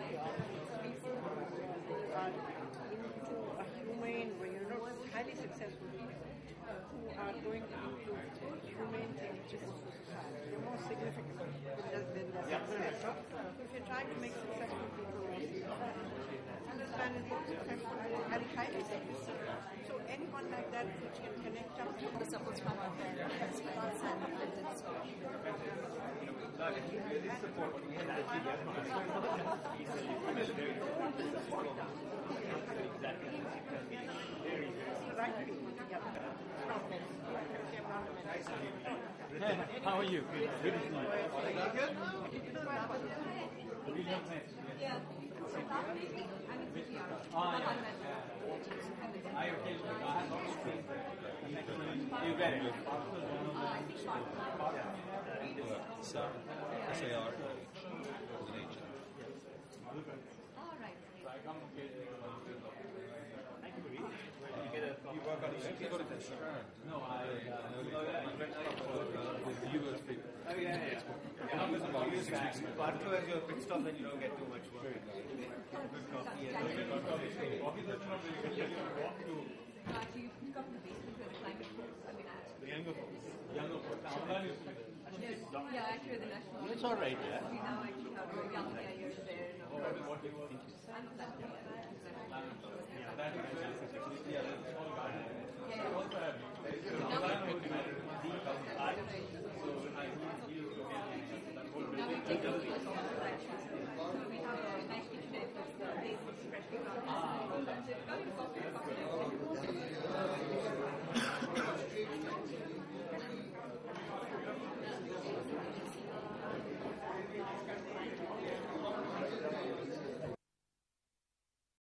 [SPEAKER 1] people who are into a humane way, highly successful people who are going into humane things to society. They're more significant than the success. So if you're trying to make successful people more significant, this man is more successful and highly successful. So anyone like that which can connect up to
[SPEAKER 9] The support from our parents and
[SPEAKER 2] How are you? Good. I occasionally have you read it?
[SPEAKER 9] SAR coordination.
[SPEAKER 5] All right.
[SPEAKER 9] You work on it.
[SPEAKER 2] No,
[SPEAKER 9] the viewers pick.
[SPEAKER 2] Oh, after your pit stop, then you don't get too much work. Good coffee and
[SPEAKER 5] Do you pick up the basement where the climate folks? I mean,
[SPEAKER 2] younger folks.
[SPEAKER 5] yeah, actually, the national.
[SPEAKER 9] It's all right, yeah.
[SPEAKER 5] We now actually have young players there.
[SPEAKER 2] What do you think?
[SPEAKER 5] I'm glad to hear that. Now we take over the so we have a nice kitchenette with basics, freshly cooked.